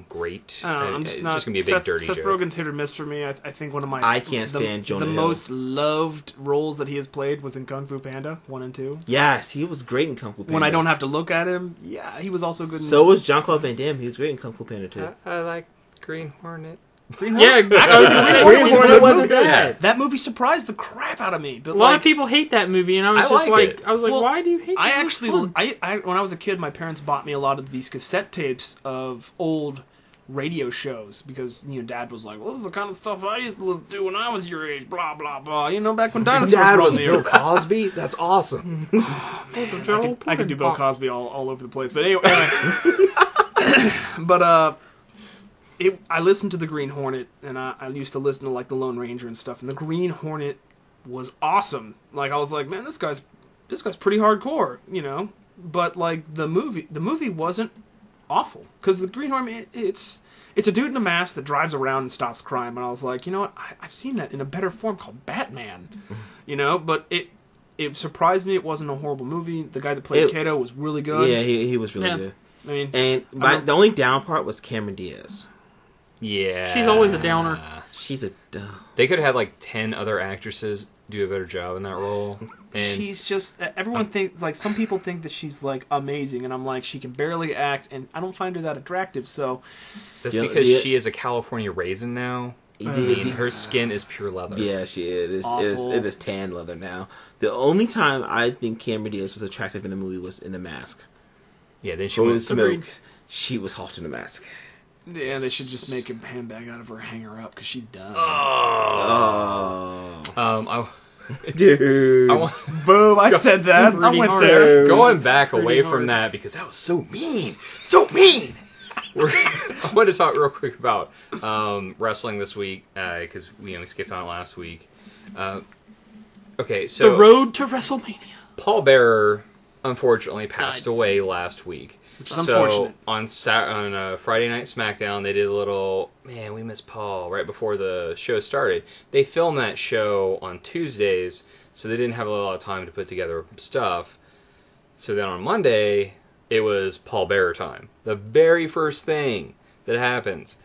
great. I don't know, It's just going to be a big dirty Seth joke. Rogen's hit or miss for me. I think one of my I can't stand Jonah the Hill. most loved roles that he has played was in Kung Fu Panda 1 and 2. Yes, he was great in Kung Fu Panda. When I don't have to look at him, yeah, he was also good. So was Jean-Claude Van Damme. He was great in Kung Fu Panda too. I like Green Hornet. Green Yeah, Hornet. I was gonna say, Green Green Hornet Hornet wasn't bad. That movie surprised the crap out of me. But A lot of people hate that movie, and I was I just like like, it. I was like, Well, why do you hate? I that? It was actually, fun. I when I was a kid, my parents bought me a lot of these cassette tapes of old radio shows because Dad was like, "Well, this is the kind of stuff I used to do when I was your age." Blah blah blah. Back when dinosaurs were on the earth. Cosby. That's awesome. I could do Bill Cosby all over the place, but anyway. But I listened to the Green Hornet, and I used to listen to like the Lone Ranger and stuff, and the Green Hornet was awesome. Like I was like, man, this guy's pretty hardcore, But like the movie wasn't awful because the Green Hornet it's a dude in a mask that drives around and stops crime, and I was like, you know what, I've seen that in a better form called Batman, But it surprised me it wasn't a horrible movie. The guy that played Kato was really good. Yeah, he was really good. I mean, And the only down part was Cameron Diaz. Yeah. She's always a downer. She's a They could have had like 10 other actresses do a better job in that role. And she's just everyone thinks like some people think that she's like amazing, and I'm like she can barely act, and I don't find her that attractive. So that's Yeah, because yeah. she is a California raisin now. I mean, her skin is pure leather. Yeah, she is. Awful. It is tan leather now. The only time I think Cameron Diaz was attractive in the movie was in The Mask. Yeah, then she Holy went. smokes, she was hot in The Mask. yeah, they should just make a handbag out of her, hang her up because she's done. Oh, I dude. want Boom! I said that. I Pretty went hard. there. going back pretty away hard. from that because that was so mean, so mean. I want to talk real quick about wrestling this week because we skipped on it last week. Okay, so The road to WrestleMania. Paul Bearer unfortunately passed Died. away last week. is So unfortunate. on Friday Night SmackDown, they did a little "Man, we miss Paul" right before the show started. They filmed that show on Tuesdays, so they didn't have a lot of time to put together stuff. So then on Monday, it was Paul Bearer time. The very first thing that happens,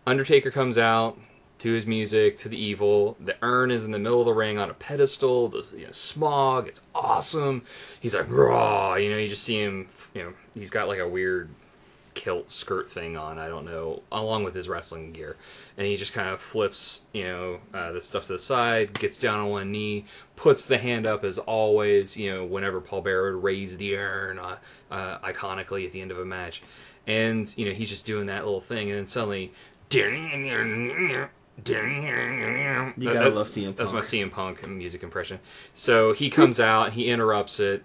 Undertaker comes out to his music, to the evil. The urn is in the middle of the ring on a pedestal. The smog, it's awesome. He's like, raw. You just see him, he's got like a weird kilt skirt thing on, I don't know, along with his wrestling gear. And he just kind of flips, the stuff to the side, gets down on one knee, puts the hand up as always, whenever Paul Bearer would raise the urn iconically at the end of a match. And, he's just doing that little thing, and then suddenly... You gotta love CM Punk. That's my CM Punk music impression. So he comes out, he interrupts it,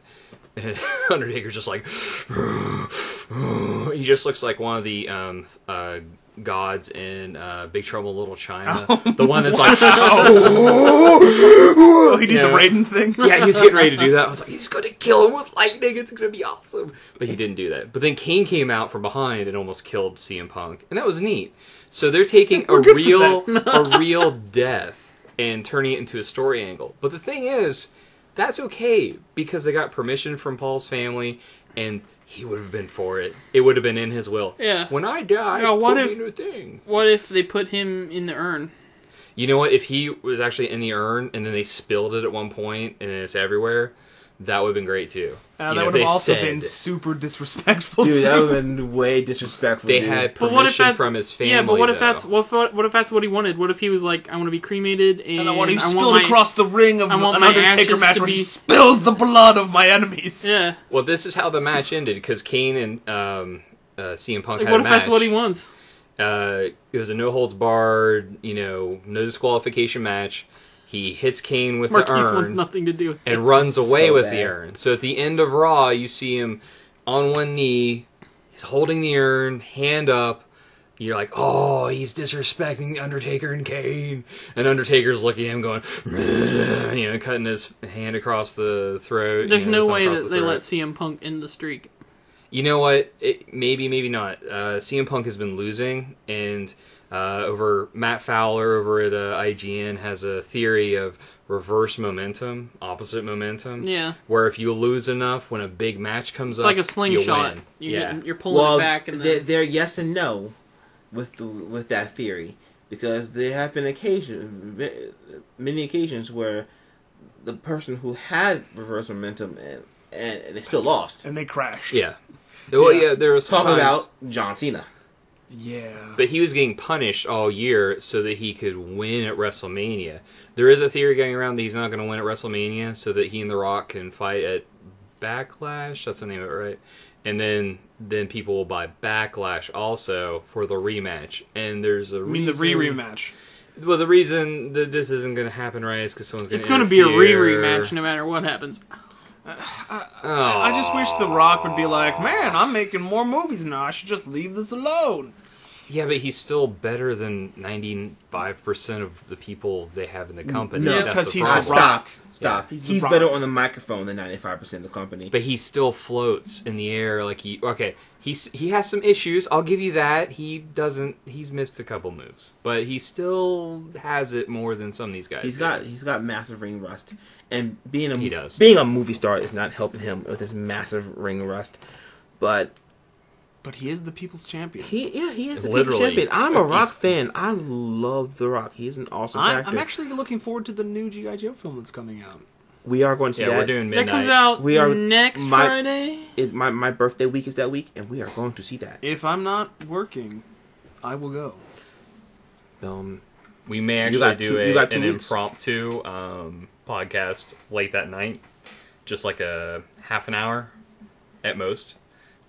and Undertaker's just like... he just looks like one of the gods in Big Trouble in Little China. The one that's like... Oh, he did the Raiden thing? Yeah, he was getting ready to do that. I was like, he's going to kill him with lightning. It's going to be awesome. But he didn't do that. But then Kane came out from behind and almost killed CM Punk. And that was neat. So they're taking a real death and turning it into a story angle. But the thing is, that's okay because they got permission from Paul's family, and he would have been for it. It would have been in his will. Yeah. When I die, put me in a thing. What if they put him in the urn? You know what? If he was actually in the urn and then they spilled it at one point and it's everywhere, that would have been great too. That would have also been super disrespectful. Dude, too. that would have been way disrespectful. They had permission from his family. Yeah, but what if that's what he wanted? What if he was like, I want to be cremated and I want to be spilled across the ring of an Undertaker match where he spills the blood of my enemies. Yeah. Well, this is how the match ended because Kane and CM Punk had a match. What if that's what he wants? It was a no holds barred, no disqualification match. He hits Kane with the urn wants nothing to do with and runs away with the urn. So at the end of Raw, you see him on one knee. He's holding the urn, hand up. You're like, oh, he's disrespecting the Undertaker and Kane. And Undertaker's looking at him going, cutting his hand across the throat. There's no way that they let CM Punk end the streak. You know what? Maybe not. CM Punk has been losing, and over Matt Fowler over at IGN has a theory of reverse momentum, opposite momentum. Yeah. Where if you lose enough when a big match comes up, it's like a slingshot. You're pulling it back, and they're yes and no with that theory, because there have been many occasions where the person who had reverse momentum and they still lost and they crashed. Yeah. Well, yeah, there was talking about John Cena. Yeah. But he was getting punished all year so that he could win at WrestleMania. There is a theory going around that he's not going to win at WrestleMania so that he and The Rock can fight at Backlash. That's the name of it, right? And then people will buy Backlash also for the rematch. And there's a reason... the re-rematch. Well, the reason that this isn't going to happen right is because someone's going to It's going to be a re-rematch no matter what happens. I just wish The Rock would be like, man, I'm making more movies now. I should just leave this alone. Yeah, but he's still better than 95% of the people they have in the company. No, because he's The Rock. Stop. Yeah, he's better on the microphone than 95% of the company. But he still floats in the air like he has some issues. I'll give you that. He's missed a couple moves, but he still has it more than some of these guys. He's got massive ring rust, and being a movie star is not helping him with his massive ring rust. But he is the people's champion. He is the people's champion. I'm a Rock fan. I love The Rock. He's an awesome actor. I'm actually looking forward to the new G.I. Joe film that's coming out. We are going to see that. We're doing midnight. That comes out next Friday. My birthday week is that week, and we are going to see that. If I'm not working, I will go. We may actually do an impromptu podcast late that night, just like a half an hour at most,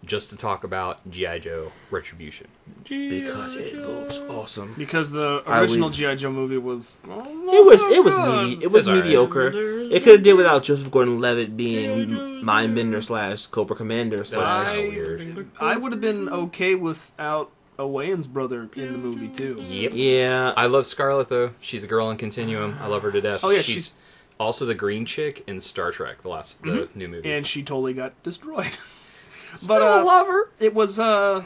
just to talk about G.I. Joe Retribution. Because it looks awesome. Because the original G.I. Joe movie was mediocre. Right. It could have did without Joseph Gordon-Levitt being Mindbender / Cobra Commander / weird. I would have been okay without a Wayans brother in the movie too. Yep. Yeah. I love Scarlett though. She's a girl in Continuum. I love her to death. Oh yeah, she's also the green chick in Star Trek, the new movie. And she totally got destroyed. Still love her. It was the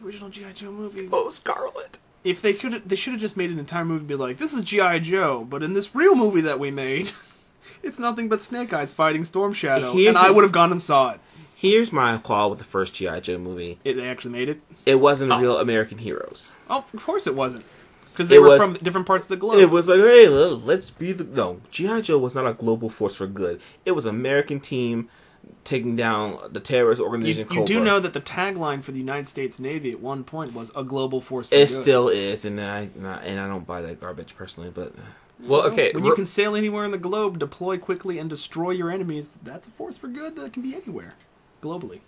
original G.I. Joe movie. Oh, Scarlett. If they should have just made an entire movie and be like, this is G.I. Joe, but in this real movie that we made, it's nothing but Snake Eyes fighting Storm Shadow, and I would have gone and saw it. Here's my call with the first G.I. Joe movie. They actually made it? It wasn't real American heroes. Oh, of course it wasn't. Because they were from different parts of the globe. It was like, hey, let's be the... No, G.I. Joe was not a global force for good. It was an American team taking down the terrorist organization. You do know that the tagline for the United States Navy at one point was a global force for it good. still is, and I don't buy that garbage personally. But Well, okay. When you can sail anywhere in the globe, deploy quickly, and destroy your enemies, that's a force for good that can be anywhere, globally.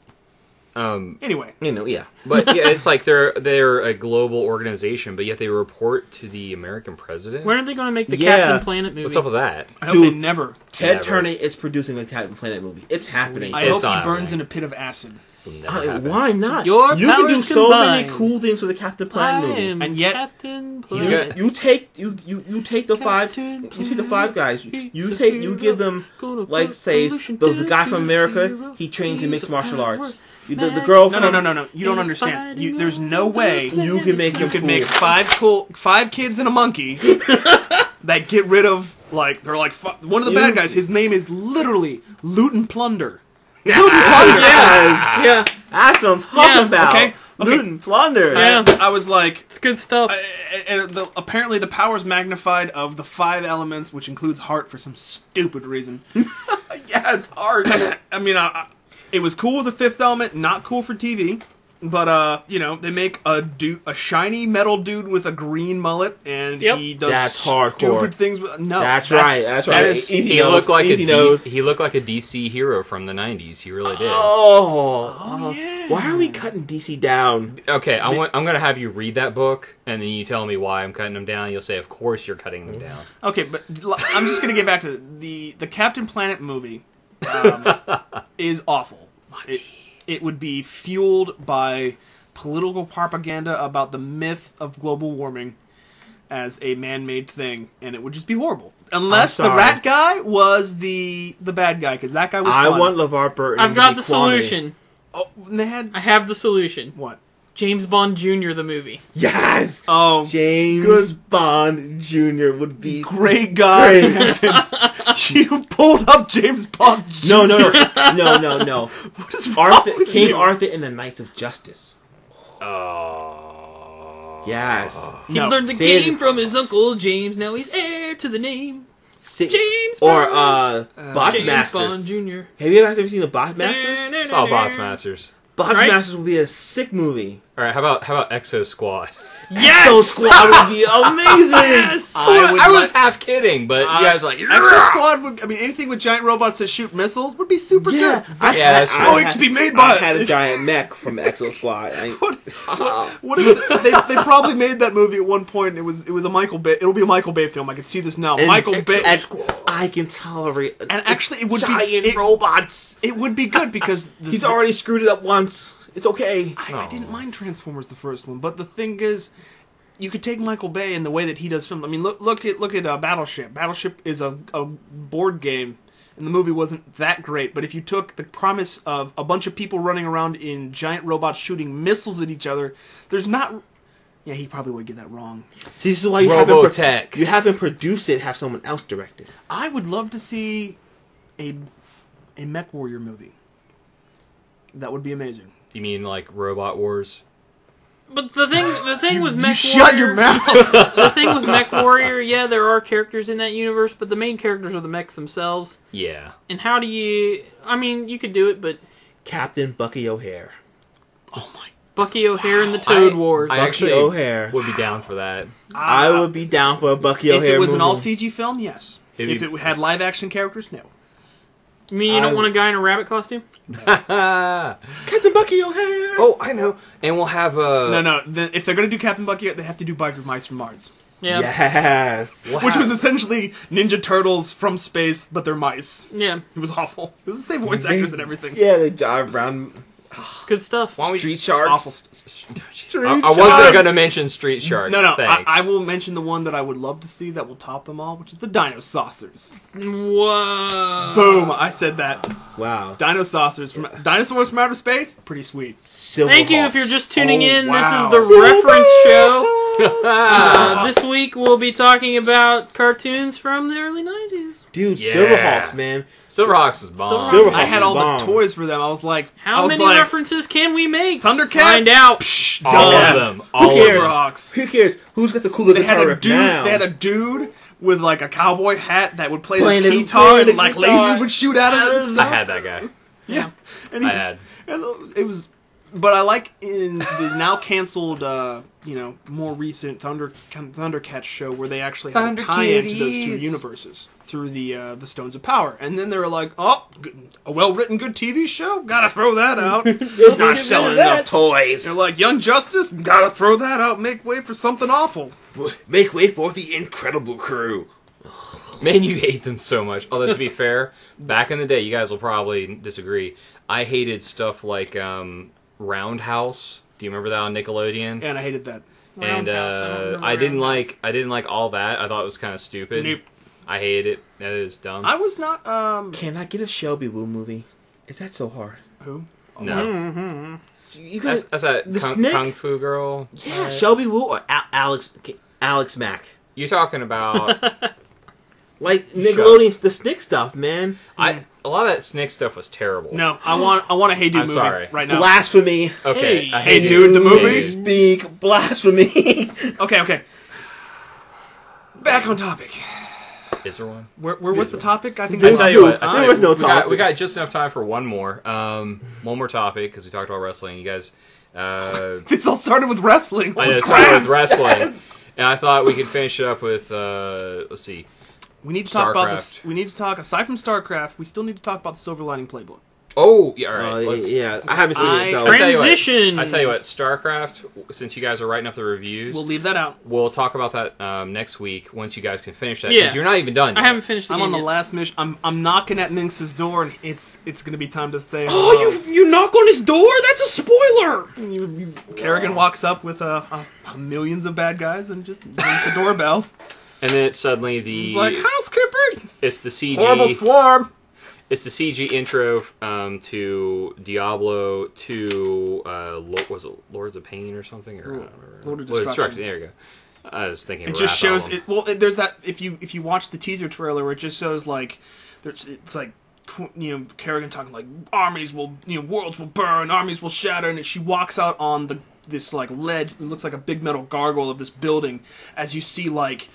Anyway, yeah. But yeah, it's like they're a global organization, but yet they report to the American president. When are they going to make the Yeah. Captain Planet movie? What's up with that? I hope Dude, they never. Ted Never. Turner is producing a Captain Planet movie. It's happening. I It's hope he not burns happening. in a pit of acid. Will never happen. Why not? Your you can do powers so many combined. cool things with a Captain I Planet movie. am And yet- Captain He's Planet. got- You take the five Captain you take the five guys. Planet, You he's take a you hero. give them Gonna like put say pollution the guy to from the America. zero. He trains in He's mixed a martial power arts. The girl from No. You don't understand. There's no way You can make you him could cool. make five kids and a monkey that get rid of they're like one of the bad guys. His name is literally Loot and Plunder. Loot and Plunder. Yes. Yeah, That's what I'm talking Yeah, about. okay. Loot and plunder. Yeah. I was like, it's good stuff. and apparently the power's magnified of the 5 elements, which includes heart for some stupid reason. Yes, hard. I mean, it was cool with the 5th element, not cool for TV. But they make a shiny metal dude with a green mullet, and Yep. he does That's hardcore. stupid things. No, That's right. That Right. is, Easy He nose, looked like easy nose. he looked like a DC hero from the '90s. He really did. yeah. Why are we cutting DC down? Okay, I'm gonna have you read that book, and then you tell me why I'm cutting them down. You'll say, "Of course, you're cutting them down." Okay, but I'm just gonna get back to the Captain Planet movie. Is awful. It would be fueled by political propaganda about the myth of global warming as a man-made thing, and it would just be horrible. Unless the sorry. rat guy was the bad guy, because that guy was I fun. want LeVar Burton. I've to got be the Kwame. solution. Oh, and they had I have the solution. what? James Bond Jr. the movie. Yes. Oh, James Bond Jr. would be great guy! Great. You pulled up James Bond. Jr. No. What is wrong Arthur, with King you? Arthur and the Knights of Justice. Oh. Yes. He No. learned the Sid- game from his uncle James. Now he's heir to the name. James or Bond. Bot James Masters. Bond Jr. Have you guys ever seen the Bot Masters? It's all Boss Masters. Bot Right? Masters would be a sick movie. All right, how about Exo Squad? Yes! So Squad would be amazing. Yes! I was half kidding, but you guys were like, Extra Squad would. I mean, anything with giant robots that shoot missiles would be super Yeah, good. that's true. Oh, it to be made by. I had a giant mech from Exo Squad. What is it? They probably made that movie at one point. It was a Michael Bay. It'll be a Michael Bay film. I can see this now. Michael Bay. I can tolerate. And actually, it would giant be robots. It would be good because He's already screwed it up once. It's okay. I didn't mind Transformers the first one, but the thing is, you could take Michael Bay and the way that he does film. I mean, look at Battleship. Battleship is a board game, and the movie wasn't that great. But if you took the premise of a bunch of people running around in giant robots shooting missiles at each other, there's not. Yeah, he probably would get that wrong. See, this is why you Robotech. haven't produced it. Have someone else direct it. I would love to see a Mech Warrior movie. That would be amazing. You mean like Robot Wars? But the thing with Mech Shut Warrior, your mouth. the thing with Mech Warrior, yeah, there are characters in that universe, but the main characters are the mechs themselves. Yeah. And how do you? I mean, you could do it, but Captain Bucky O'Hare. Oh my! Bucky O'Hare and the Toad Wars. I Bucky actually O'Hare. would be down for that. I would be down for a Bucky If O'Hare it was an movie. all CG film, yes. If it had live action characters, no. You mean you don't want a guy in a rabbit costume? Captain Bucky O'Hare. Oh, I know. And we'll have No. If they're going to do Captain Bucky, they have to do Biker Mice from Mars. Yeah. Yes. we'll Which have- was essentially Ninja Turtles from space, but they're mice. Yeah. It was awful. It was the same voice actors and everything. Yeah, they drive around It's good stuff. Why don't we- street Awful. sharks. I wasn't going to mention Street Sharks. No. Thanks. I will mention the one that I would love to see that will top them all, which is the Dino Saucers. Whoa. Boom! I said that. Wow. Dino Saucers from Dinosaurs from Outer Space. Pretty sweet. Thank you if you're just tuning in. wow. This is the reference show. This week we'll be talking about cartoons from the early 90s. Dude, Yeah. Silverhawks, man. Silverhawks is bomb. Silverhawks I had all bomb. the toys for them. I was like, How many references can we make? Thundercats? Find out. All Yeah. of them. Who All of cares? them. Silverhawks. Who cares? Who's got the cooler They guitar had a riff dude. now? They had a dude with like a cowboy hat that would play Playing this the- guitar, playing and the like guitar. lasers would shoot out of it. and I stuff. had that guy. Yeah, and I had. and it was. But I like in the now canceled, more recent Thundercats show where they actually have a tie-in to those two universes through the Stones of Power, and then they were like, "Oh, a well-written, good TV show, gotta throw that out." It's not selling enough toys. They're like, "Young Justice, gotta throw that out, make way for something awful." Make way for the Incredible Crew. Man, you hate them so much. Although, to be fair, back in the day, you guys will probably disagree. I hated stuff like Roundhouse. Do you remember that on Nickelodeon? And I hated that. And I didn't like all that. I thought it was kind of stupid. Nope. I hated it. That is dumb. I was not. Can I get a Shelby Woo movie? Is that so hard? Who? No. Mm-hmm. You guys, That's that the Kung, Snick? Kung Fu Girl. Yeah, Shelby Woo or Alex Mack. You're talking about... Like Nickelodeon's the Snick stuff, man. A lot of that Snick stuff was terrible. No, I want a Hey Dude I'm movie sorry. right now. Blasphemy. Okay. Hey. I Hey hate Dude, it. the movie? Speak blasphemy. Okay. Back on topic. Is there one? Where was the topic? I think There I that's tell you what. I There tell you was no what, topic. we got just enough time for one more. One more topic because we talked about wrestling. You guys. This all started with wrestling. I know, Holy started crap. with wrestling, and I thought we could finish it up with. Let's see. We need to talk about this. StarCraft. We need to talk, aside from StarCraft, we still need to talk about the Silver Lining Playbook. Oh, yeah, all right. Let's, yeah, I haven't seen it. So. I tell you what- Transition. I tell you what, StarCraft. Since you guys are writing up the reviews, We'll leave that out. we'll talk about that next week once you guys can finish that. Yeah. Because you're not even done. I yet. haven't finished the I'm game on the yet. last mission. I'm knocking at Minx's door, and it's going to be time to say. Oh, you knock on his door? That's a spoiler. Kerrigan walks up with millions of bad guys and just rings the doorbell. And then it's suddenly the. He's like, housekeeping! It's the CG. Horrible swarm. It's the CG intro to Diablo 2. Was it Lords of Pain or something? Or, I don't remember. Lord of Well, Destruction. There you go. I was thinking. It rap just shows album. it. Well, there's that. If you watch the teaser trailer, where it just shows like, it's like, Kerrigan talking like armies will, worlds will burn, armies will shatter, and she walks out on this like ledge. It looks like a big metal gargoyle of this building, as you see like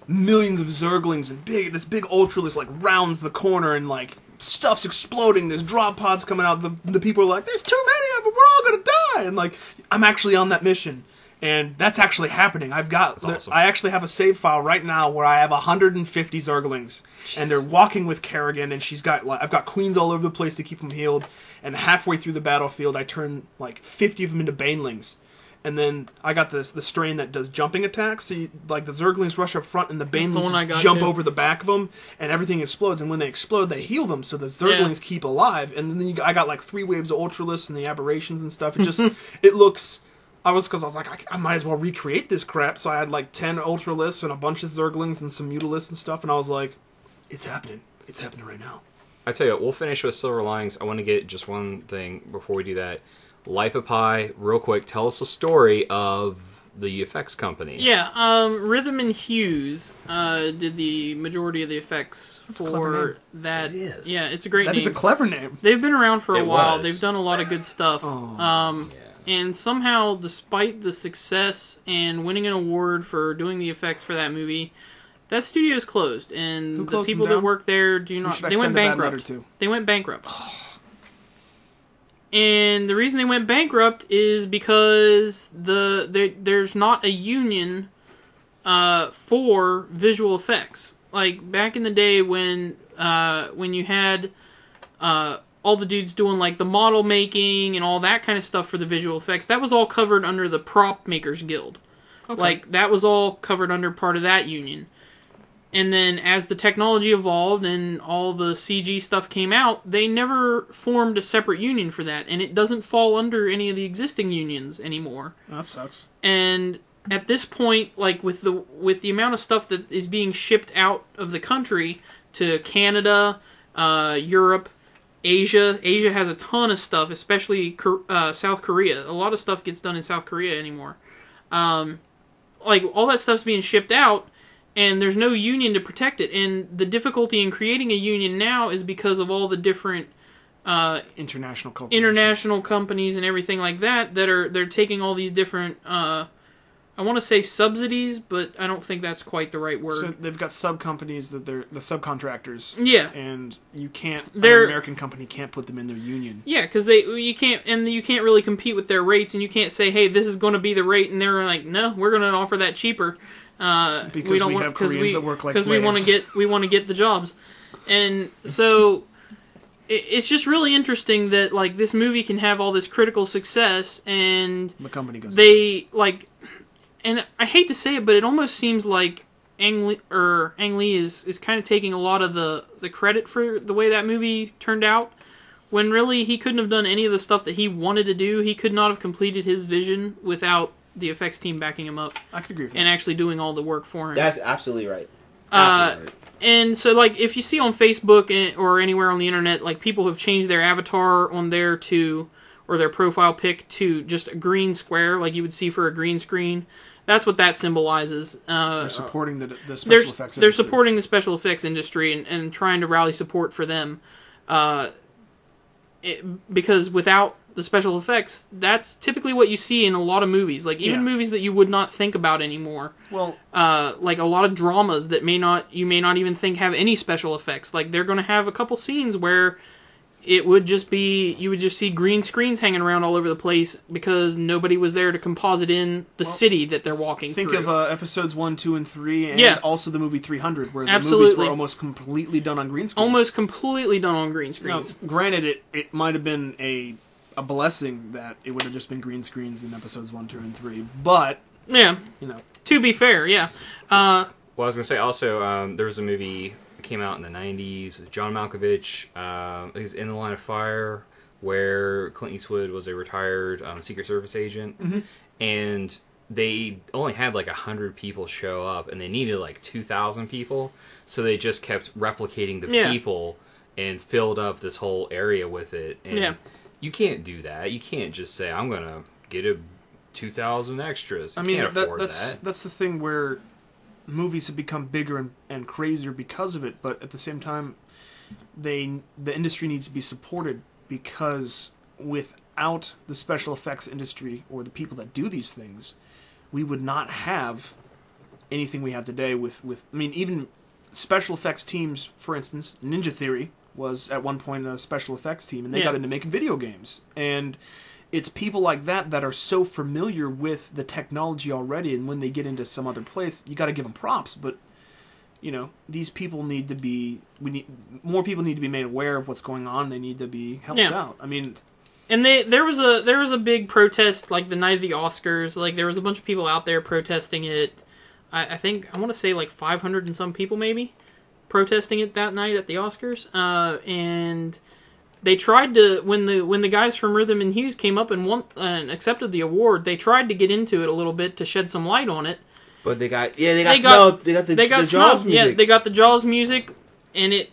millions of Zerglings and this big Ultralist like rounds the corner and like stuff's exploding. There's drop pods coming out. The people are like, "There's too many of them. We're all gonna die!" And like, I'm actually on that mission. And that's actually happening. That's awesome. I actually have a save file right now where I have 150 Zerglings, and they're walking with Kerrigan, and I've got queens all over the place to keep them healed. And halfway through the battlefield, I turn like 50 of them into banelings, and then I got the strain that does jumping attacks. So like the Zerglings rush up front, and the the one I banelings got jump too. over the back of them, and everything explodes. And when they explode, they heal them, so the Zerglings keep alive. And then I got like 3 waves of Ultralists and the aberrations and stuff. It just it looks. I was like, I might as well recreate this crap. So I had like 10 Ultralists and a bunch of Zerglings and some Mutalisks and stuff. And I was like, it's happening. It's happening right now. I tell you what, we'll finish with Silver Linings. I want to get just one thing before we do that. Life of Pi, real quick, tell us a story of the effects company. Yeah, Rhythm and Hughes did the majority of the effects a clever for name. that. It is. Yeah, it's a great That name. is a clever name. They've been around for a It while. was. They've done a lot of good stuff. And somehow, despite the success and winning an award for doing the effects for that movie, that studio is closed. And Who the closed people them that down? work there do Who not. should I They went send a bad letter bankrupt. to? They went bankrupt. And the reason they went bankrupt is because there's not a union for visual effects. Like back in the day when you had all the dudes doing like the model making and all that kind of stuff for the visual effects, that was all covered under the Prop Makers Guild. Okay. Like that was all covered under part of that union. And then as the technology evolved and all the CG stuff came out, they never formed a separate union for that, and it doesn't fall under any of the existing unions anymore. That sucks. And at this point, like with the amount of stuff that is being shipped out of the country to Canada, Europe, Asia has a ton of stuff, especially South Korea. A lot of stuff gets done in South Korea anymore. Like all that stuff's being shipped out, and there's no union to protect it. And the difficulty in creating a union now is because of all the different International companies. international companies and everything like that they're taking all these different I want to say subsidies, but I don't think that's quite the right word. So they've got sub companies that they're the subcontractors. Yeah, and you can't. An They're- American company can't put them in their union. yeah, because you can't really compete with their rates, and you can't say, hey, this is going to be the rate, and they're like, no, we're going to offer that cheaper. Because we have Koreans that work like because we want to get the jobs, and so it's just really interesting that like this movie can have all this critical success, and The company goes. they like, and I hate to say it, but it almost seems like Ang Lee is kind of taking a lot of the credit for the way that movie turned out, when really he couldn't have done any of the stuff that he wanted to do. He could not have completed his vision without the effects team backing him up I could agree with that. and actually doing all the work for him. That's absolutely right. Absolutely right. And so, like, if you see on Facebook or anywhere on the internet, like, people have changed their avatar on there or their profile pic to just a green square, like you would see for a green screen. That's what that symbolizes. They're supporting the special effects industry. They're supporting the special effects industry and trying to rally support for them. Because without the special effects, that's typically what you see in a lot of movies. Like, even movies that you would not think about anymore. Well, Like a lot of dramas that you may not even think have any special effects. Like, they're going to have a couple scenes where it would just be, you would just see green screens hanging around all over the place because nobody was there to composite in the city that they're walking think through. of episodes 1, 2, and 3, and also the movie 300, where the movies Absolutely. were almost completely done on green screens. Almost completely done on green Now, screens. granted, it might have been a blessing that it would have just been green screens in episodes 1, 2, and 3, but, Yeah, you know. to be fair, yeah. Well, I was gonna say also there was a movie that came out in the '90s with John Malkovich. I think it's In the Line of Fire, where Clint Eastwood was a retired Secret Service agent, and they only had like 100 people show up, and they needed like 2,000 people, so they just kept replicating the people and filled up this whole area with it. And you can't do that. You can't just say, "I'm gonna get a 2,000 extras." You can't afford that. That's the thing where movies have become bigger and crazier because of it, but at the same time, the industry needs to be supported, because without the special effects industry or the people that do these things, we would not have anything we have today with I mean, even special effects teams, for instance, Ninja Theory was at one point a special effects team, and they got into making video games. And it's people like that that are so familiar with the technology already, and when they get into some other place, you got to give them props. But you know, these people need to be. More people need to be made aware of what's going on. They need to be helped out. I mean, And there was a big protest like the night of the Oscars. Like, there was a bunch of people out there protesting it. I think I want to say like 500 and some people maybe protesting it that night at the Oscars. And they tried to, when the guys from Rhythm and Hues came up and won and accepted the award, they tried to get into it a little bit to shed some light on it. But they got snubbed. They got the Jaws snubbed. music. Yeah, they got the Jaws music, and it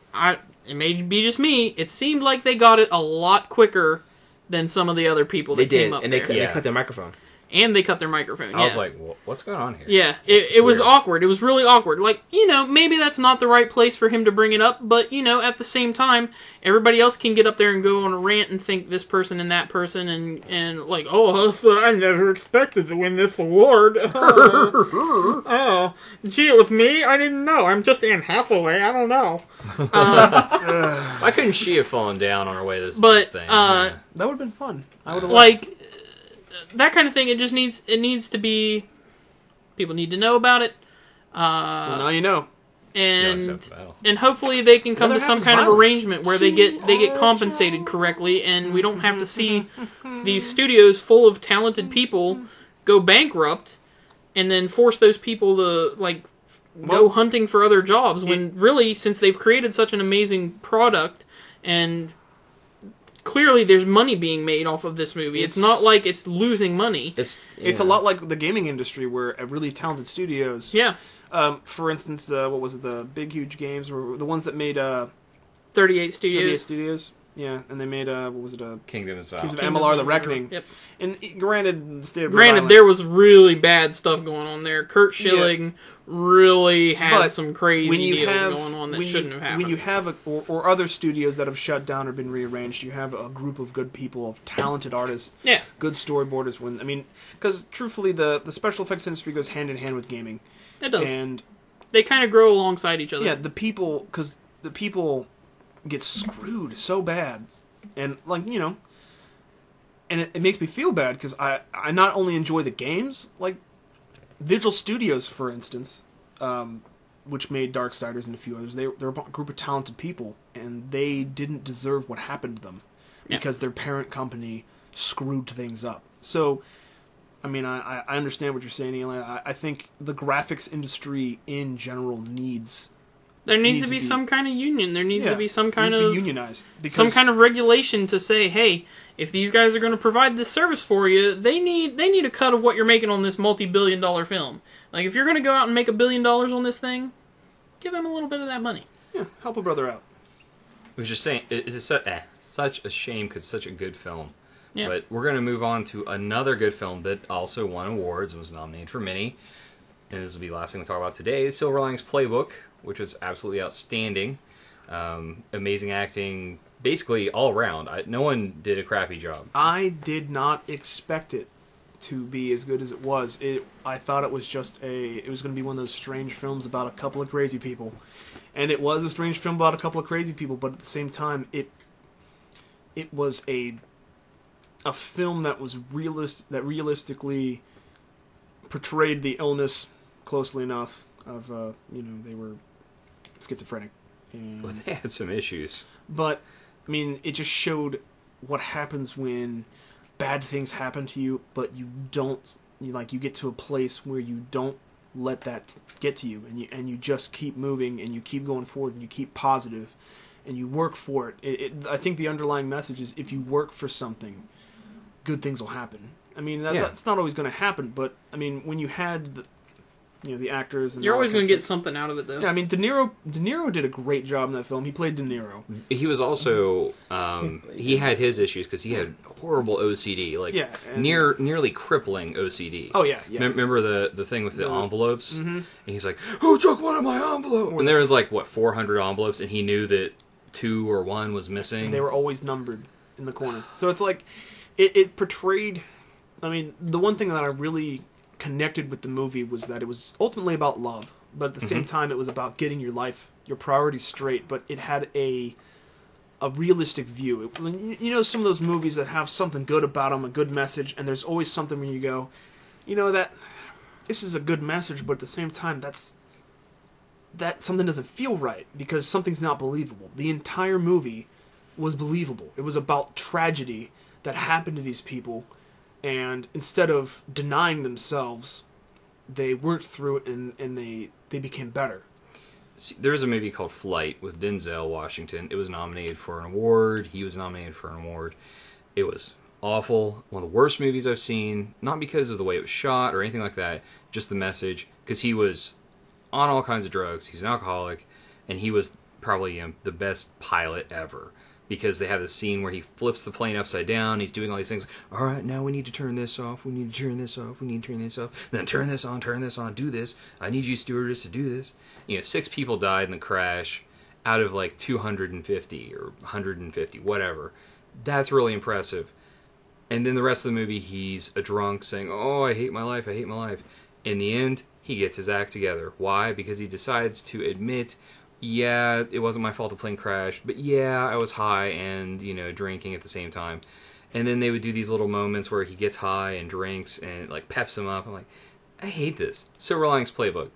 may be just me. It seemed like they got it a lot quicker than some of the other people that came up and there. they cut their microphone. And they cut their microphone. I was like, what's going on here? Yeah, it was awkward. It was really awkward. Like, you know, maybe that's not the right place for him to bring it up, but, you know, at the same time, everybody else can get up there and go on a rant and think this person and that person and like, oh, I never expected to win this award. Oh, gee, it was me? I didn't know. I'm just Anne Hathaway. I don't know. Why couldn't she have fallen down on her way to this thing? that would have been fun. I would have like that kind of thing. It just needs to be. People need to know about it. well, now you know. And hopefully they can come to some kind of arrangement where they get compensated correctly, and we don't have to see these studios full of talented people go bankrupt, and then force those people to like go hunting for other jobs. When really, since they've created such an amazing product, and clearly there's money being made off of this movie. It's not like it's losing money. It's a lot like the gaming industry, where really talented studios. Yeah. For instance, what was it? The big, huge games were the ones that made 38 Studios. 38 Studios. Yeah, and they made what was it? Kingdom of Kings of Kingdoms Amalur: of The Amalur. Reckoning. Yep. And granted, State of Rhode Granted, Island- there was really bad stuff going on there. Kurt Schilling really had But some crazy when you deals have going on that when shouldn't you, have happened. when you have or other studios that have shut down or been rearranged, you have a group of good people, of talented artists, Yeah. good storyboarders. Because truthfully, the special effects industry goes hand in hand with gaming, It does. and They kind of grow alongside each other. yeah, the people get screwed so bad, and and it makes me feel bad because I not only enjoy the games, like Vigil Studios, for instance, which made Darksiders and a few others. They're a group of talented people, and they didn't deserve what happened to them because their parent company screwed things up. So, I mean, I understand what you're saying, Eli. I think the graphics industry in general needs. There needs to be some kind of union. There needs to be some kind of unionized. Because some kind of regulation to say, hey, if these guys are going to provide this service for you, they need a cut of what you're making on this multi-billion-dollar film. Like, if you're going to go out and make $1 billion on this thing, give them a little bit of that money. Yeah, help a brother out. I was just saying, it's such a shame because it's such a good film. Yeah. But we're going to move on to another good film that also won awards and was nominated for many. And this will be the last thing we'll talk about today. Silver Linings Playbook, which was absolutely outstanding. Amazing acting, basically all around. No one did a crappy job. I did not expect it to be as good as it was. I thought it was it was going to be one of those strange films about a couple of crazy people. And it was a strange film about a couple of crazy people, but at the same time, it was a film that was realistically portrayed the illness closely enough of they were schizophrenic. And, Well, they had some issues. but I mean, it just showed what happens when bad things happen to you, but you get to a place where you don't let that get to you, and you just keep moving, and you keep going forward, and you keep positive, and you work for it. I think the underlying message is if you work for something, good things will happen. I mean, that's not always going to happen, but I mean, when you had the actors, and You're all always that going to kind get of something out of it, though. stuff. Yeah, I mean, De Niro did a great job in that film. He played De Niro. He was also, he had his issues because he had horrible OCD, and- nearly crippling OCD. Oh, yeah. Remember the thing with the envelopes? Mm-hmm. And he's like, who took one of my envelopes? And there was 400 envelopes, and he knew that 2 or 1 was missing. They were always numbered in the corner. So it's like, it portrayed, I mean, the one thing that I really connected with the movie was that it was ultimately about love, but at the same time it was about getting your priorities straight, but it had a realistic view. Some of those movies that have something good about them, a good message, and there's always something when you go, that this is a good message, but at the same time that something doesn't feel right because something's not believable. The entire movie was believable. It was about tragedy that happened to these people, and instead of denying themselves, they worked through it and they became better. See, there was a movie called Flight with Denzel Washington. It was nominated for an award. He was nominated for an award. It was awful. One of the worst movies I've seen. Not because of the way it was shot or anything like that. Just the message. Because he was on all kinds of drugs. He's an alcoholic. And he was probably the best pilot ever. Because they have this scene where he flips the plane upside down. He's doing all these things. All right, now we need to turn this off. We need to turn this off. We need to turn this off. Then turn this on. Do this. I need you, stewardess, to do this. 6 people died in the crash out of 250 or 150, whatever. That's really impressive. And then the rest of the movie, he's a drunk saying, oh, I hate my life. I hate my life. In the end, he gets his act together. Why? Because he decides to admit, yeah, it wasn't my fault the plane crashed, but yeah, I was high and, drinking at the same time. And then they would do these little moments where he gets high and drinks and, peps him up. I'm like, I hate this. Silver Linings Playbook.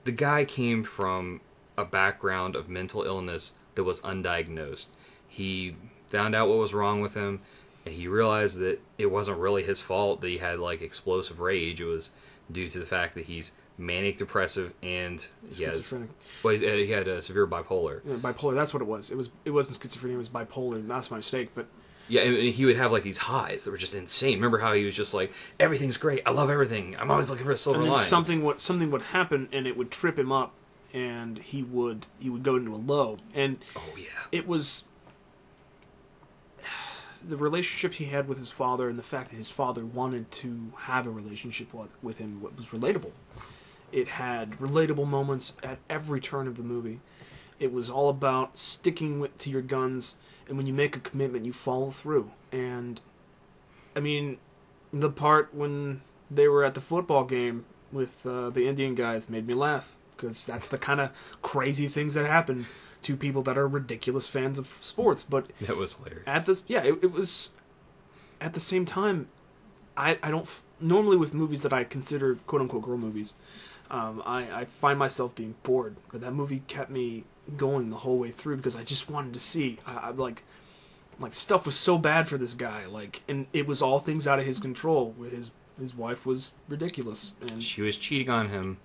The guy came from a background of mental illness that was undiagnosed. He found out what was wrong with him, and he realized that it wasn't really his fault that he had, explosive rage. It was due to the fact that he's manic depressive and he had severe bipolar. Yeah, bipolar, that's what it was. It wasn't schizophrenia, it was bipolar. That's my mistake, but yeah, and he would have these highs that were just insane. Remember how he was just everything's great, I love everything, I'm always looking for a silver line. And then something would happen and it would trip him up and he would go into a low. And oh yeah, it was the relationship he had with his father, and the fact that his father wanted to have a relationship with him was relatable. It had relatable moments at every turn of the movie. It was all about sticking to your guns, and when you make a commitment, you follow through. And, I mean, the part when they were at the football game with the Indian guys made me laugh, because that's the kind of crazy things that happen to people that are ridiculous fans of sports. But that was hilarious. It was at the same time. I don't normally with movies that I consider quote unquote girl movies. I find myself being bored, but that movie kept me going the whole way through because I just wanted to see. I like stuff was so bad for this guy, and it was all things out of his control. His wife was ridiculous, and she was cheating on him,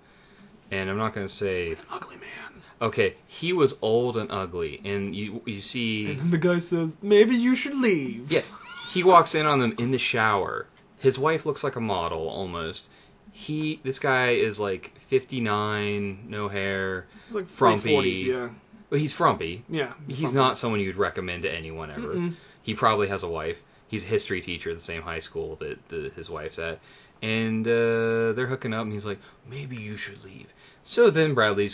and I'm not going to say with an ugly man. Okay, he was old and ugly, and you see. And then the guy says, "Maybe you should leave." Yeah, he walks in on them in the shower. His wife looks like a model almost. This guy is like 59, no hair, He's like frumpy. 40s, yeah. Well, he's frumpy. Yeah. He's not someone you'd recommend to anyone ever. Mm-mm. He probably has a wife. He's a history teacher at the same high school that his wife's at. And they're hooking up, and he's like, maybe you should leave. So then Bradley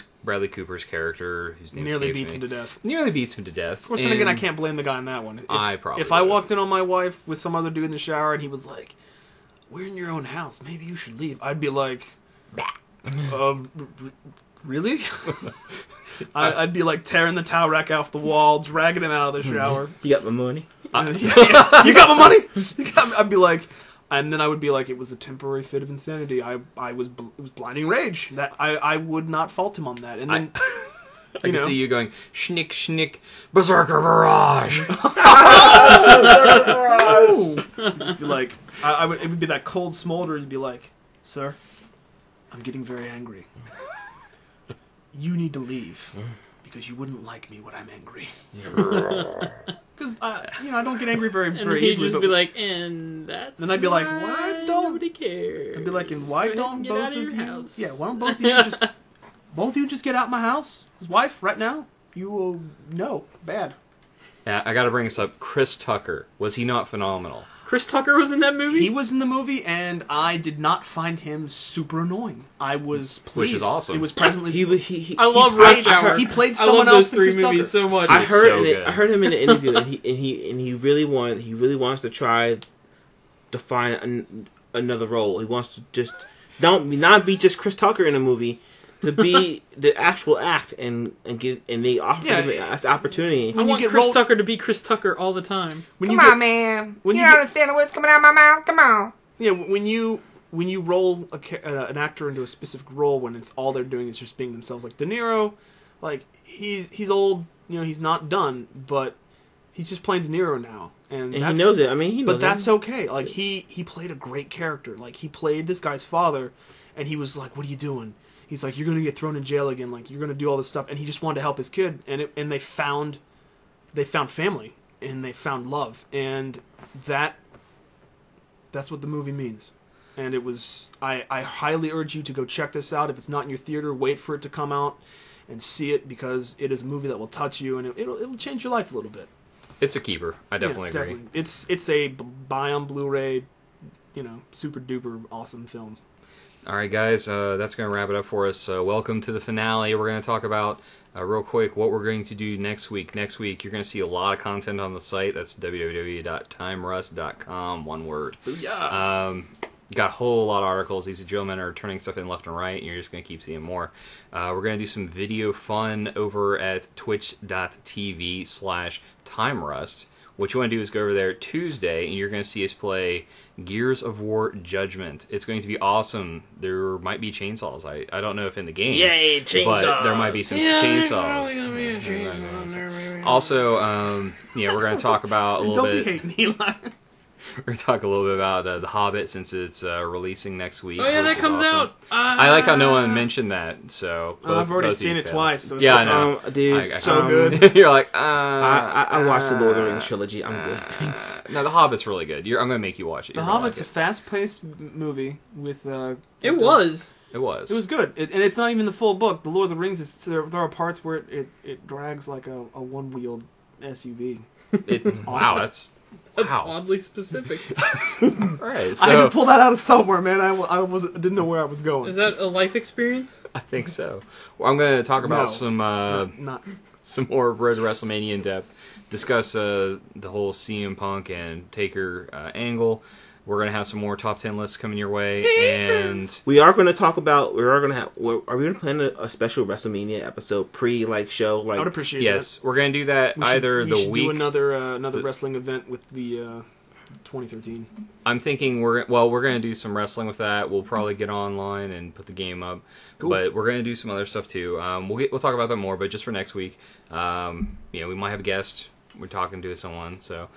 Cooper's character, whose name nearly beats him to death. Nearly beats him to death. Of course, then again, I can't blame the guy on that one. If I walked in on my wife with some other dude in the shower, and he was like, "We're in your own house. Maybe you should leave," I'd be like, really? I'd be like tearing the towel rack off the wall, dragging him out of the shower. You got my money? You got my money? I'd be like, and then I would be like, it was a temporary fit of insanity. It was blinding rage. That I would not fault him on that. And then I can see you going, schnick, schnick, berserker barrage. You'd be like, it would be that cold smolder. You'd be like, sir, I'm getting very angry. You need to leave because you wouldn't like me when I'm angry. Because I don't get angry very easily. He'd just be like, and that's. Then I'd be like, why don't nobody care? I'd be like, and why don't get both out of of your you? house. Yeah, why don't both of you just get out my house? His wife right now. You will know bad. Yeah, I got to bring this up. Chris Tucker, was he not phenomenal? Chris Tucker was in that movie? He was in the movie, and I did not find him super annoying. I was pleased. Which is awesome. It was presently. I love Rush Hour. He played I someone love else those three than Chris movies Tucker. so much. I heard him in an interview, and he really wants to try to find another role. He wants to just not be just Chris Tucker in a movie, to be the actual act and they offer him the opportunity. I want Chris Tucker to be Chris Tucker all the time. Come on, man. You don't understand the words coming out of my mouth. Come on. Yeah, when you roll an actor into a specific role, when it's all they're doing is just being themselves, like De Niro, like he's old, he's not done, but he's just playing De Niro now, and he knows it. I mean, he knows. But that's okay. Like he played a great character. Like he played this guy's father, and he was like, "What are you doing?" He's like, "You're gonna get thrown in jail again. Like you're gonna do all this stuff," and he just wanted to help his kid, and they found family and they found love, and that's what the movie means. And it was. I highly urge you to go check this out. If it's not in your theater, wait for it to come out and see it, because it is a movie that will touch you, and it'll change your life a little bit. It's a keeper. I definitely agree. Definitely. It's a buy on Blu-ray, super duper awesome film. All right, guys, that's going to wrap it up for us. Welcome to the finale. We're going to talk about, real quick, what we're going to do next week. Next week, you're going to see a lot of content on the site. That's www.timerust.com, one word. Booyah! Got a whole lot of articles. These gentlemen are turning stuff in left and right, and you're just going to keep seeing more. We're going to do some video fun over at twitch.tv/timerust. What you want to do is go over there Tuesday, and you're going to see us play Gears of War Judgment. It's going to be awesome. There might be chainsaws. I don't know if in the game. Yay, chainsaws! But there might be some chainsaws. Probably gonna be a chainsaw in there, maybe. Also, we're going to talk about a little bit. Don't be hating, Eli. We're going to talk a little bit about The Hobbit, since it's releasing next week. Oh yeah, that comes out. I like how no one mentioned that. So I've already seen it twice. So yeah, I know. Dude, so good. You're like, I watched the Lord of the Rings trilogy. I'm good. Thanks. No, The Hobbit's really good. I'm going to make you watch it. The Hobbit's a fast-paced movie with. It was. It was. It was good, and it's not even the full book. The Lord of the Rings there are parts where it drags like a one-wheeled SUV. It's wow. That's wow. oddly specific. All right. I had So to pull that out of somewhere, man. Didn't know where I was going. Is that a life experience? I think so. Well, I'm going to talk about No. some Not. some more Road to WrestleMania in depth. Discuss the whole CM Punk and Taker angle. We're gonna have some more top 10 lists coming your way, and We are going to talk about. Are we going to plan a special WrestleMania episode show? I would appreciate yes, we're gonna do that that. either we the should week. do another wrestling event with the 2013. I'm thinking we're gonna do some wrestling with that. We'll probably get online and put the game up, but we're gonna do some other stuff too. We'll talk about that more, but just for next week, we might have a guest. We're talking to someone, so.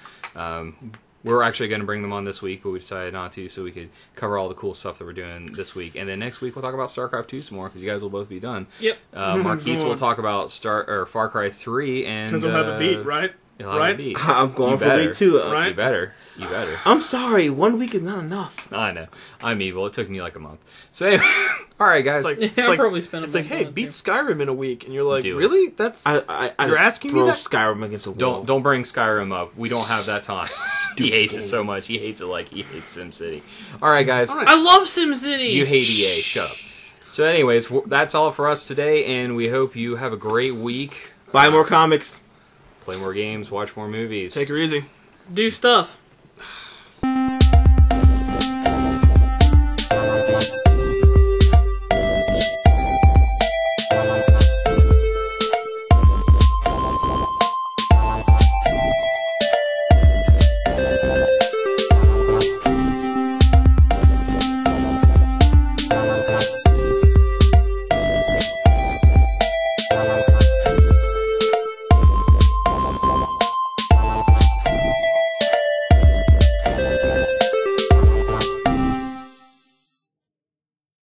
We're actually going to bring them on this week, but we decided not to, so we could cover all the cool stuff that we're doing this week. And then next week we'll talk about StarCraft 2 some more, because you guys will both be done. Yep. Marquise will talk about Far Cry 3, and Because he'll have a beat, right? He'll have a beat. I'm going You for better. week 2. Right? You better. I'm sorry. 1 week is not enough. I know. I'm evil. It took me like a month. So anyway, all right, guys. I'll probably spend a It's like, month hey, on it, beat too. Skyrim in a week, and you're like, Do it. really? That's You're asking me throw that? Skyrim against a wall. Don't bring Skyrim up. We don't have that time. He hates it so much. He hates it like he hates SimCity. All right, guys. All right. I love SimCity! You hate EA. Shut up. So anyways, that's all for us today, and we hope you have a great week. Buy more comics. Play more games. Watch more movies. Take her easy. Do stuff.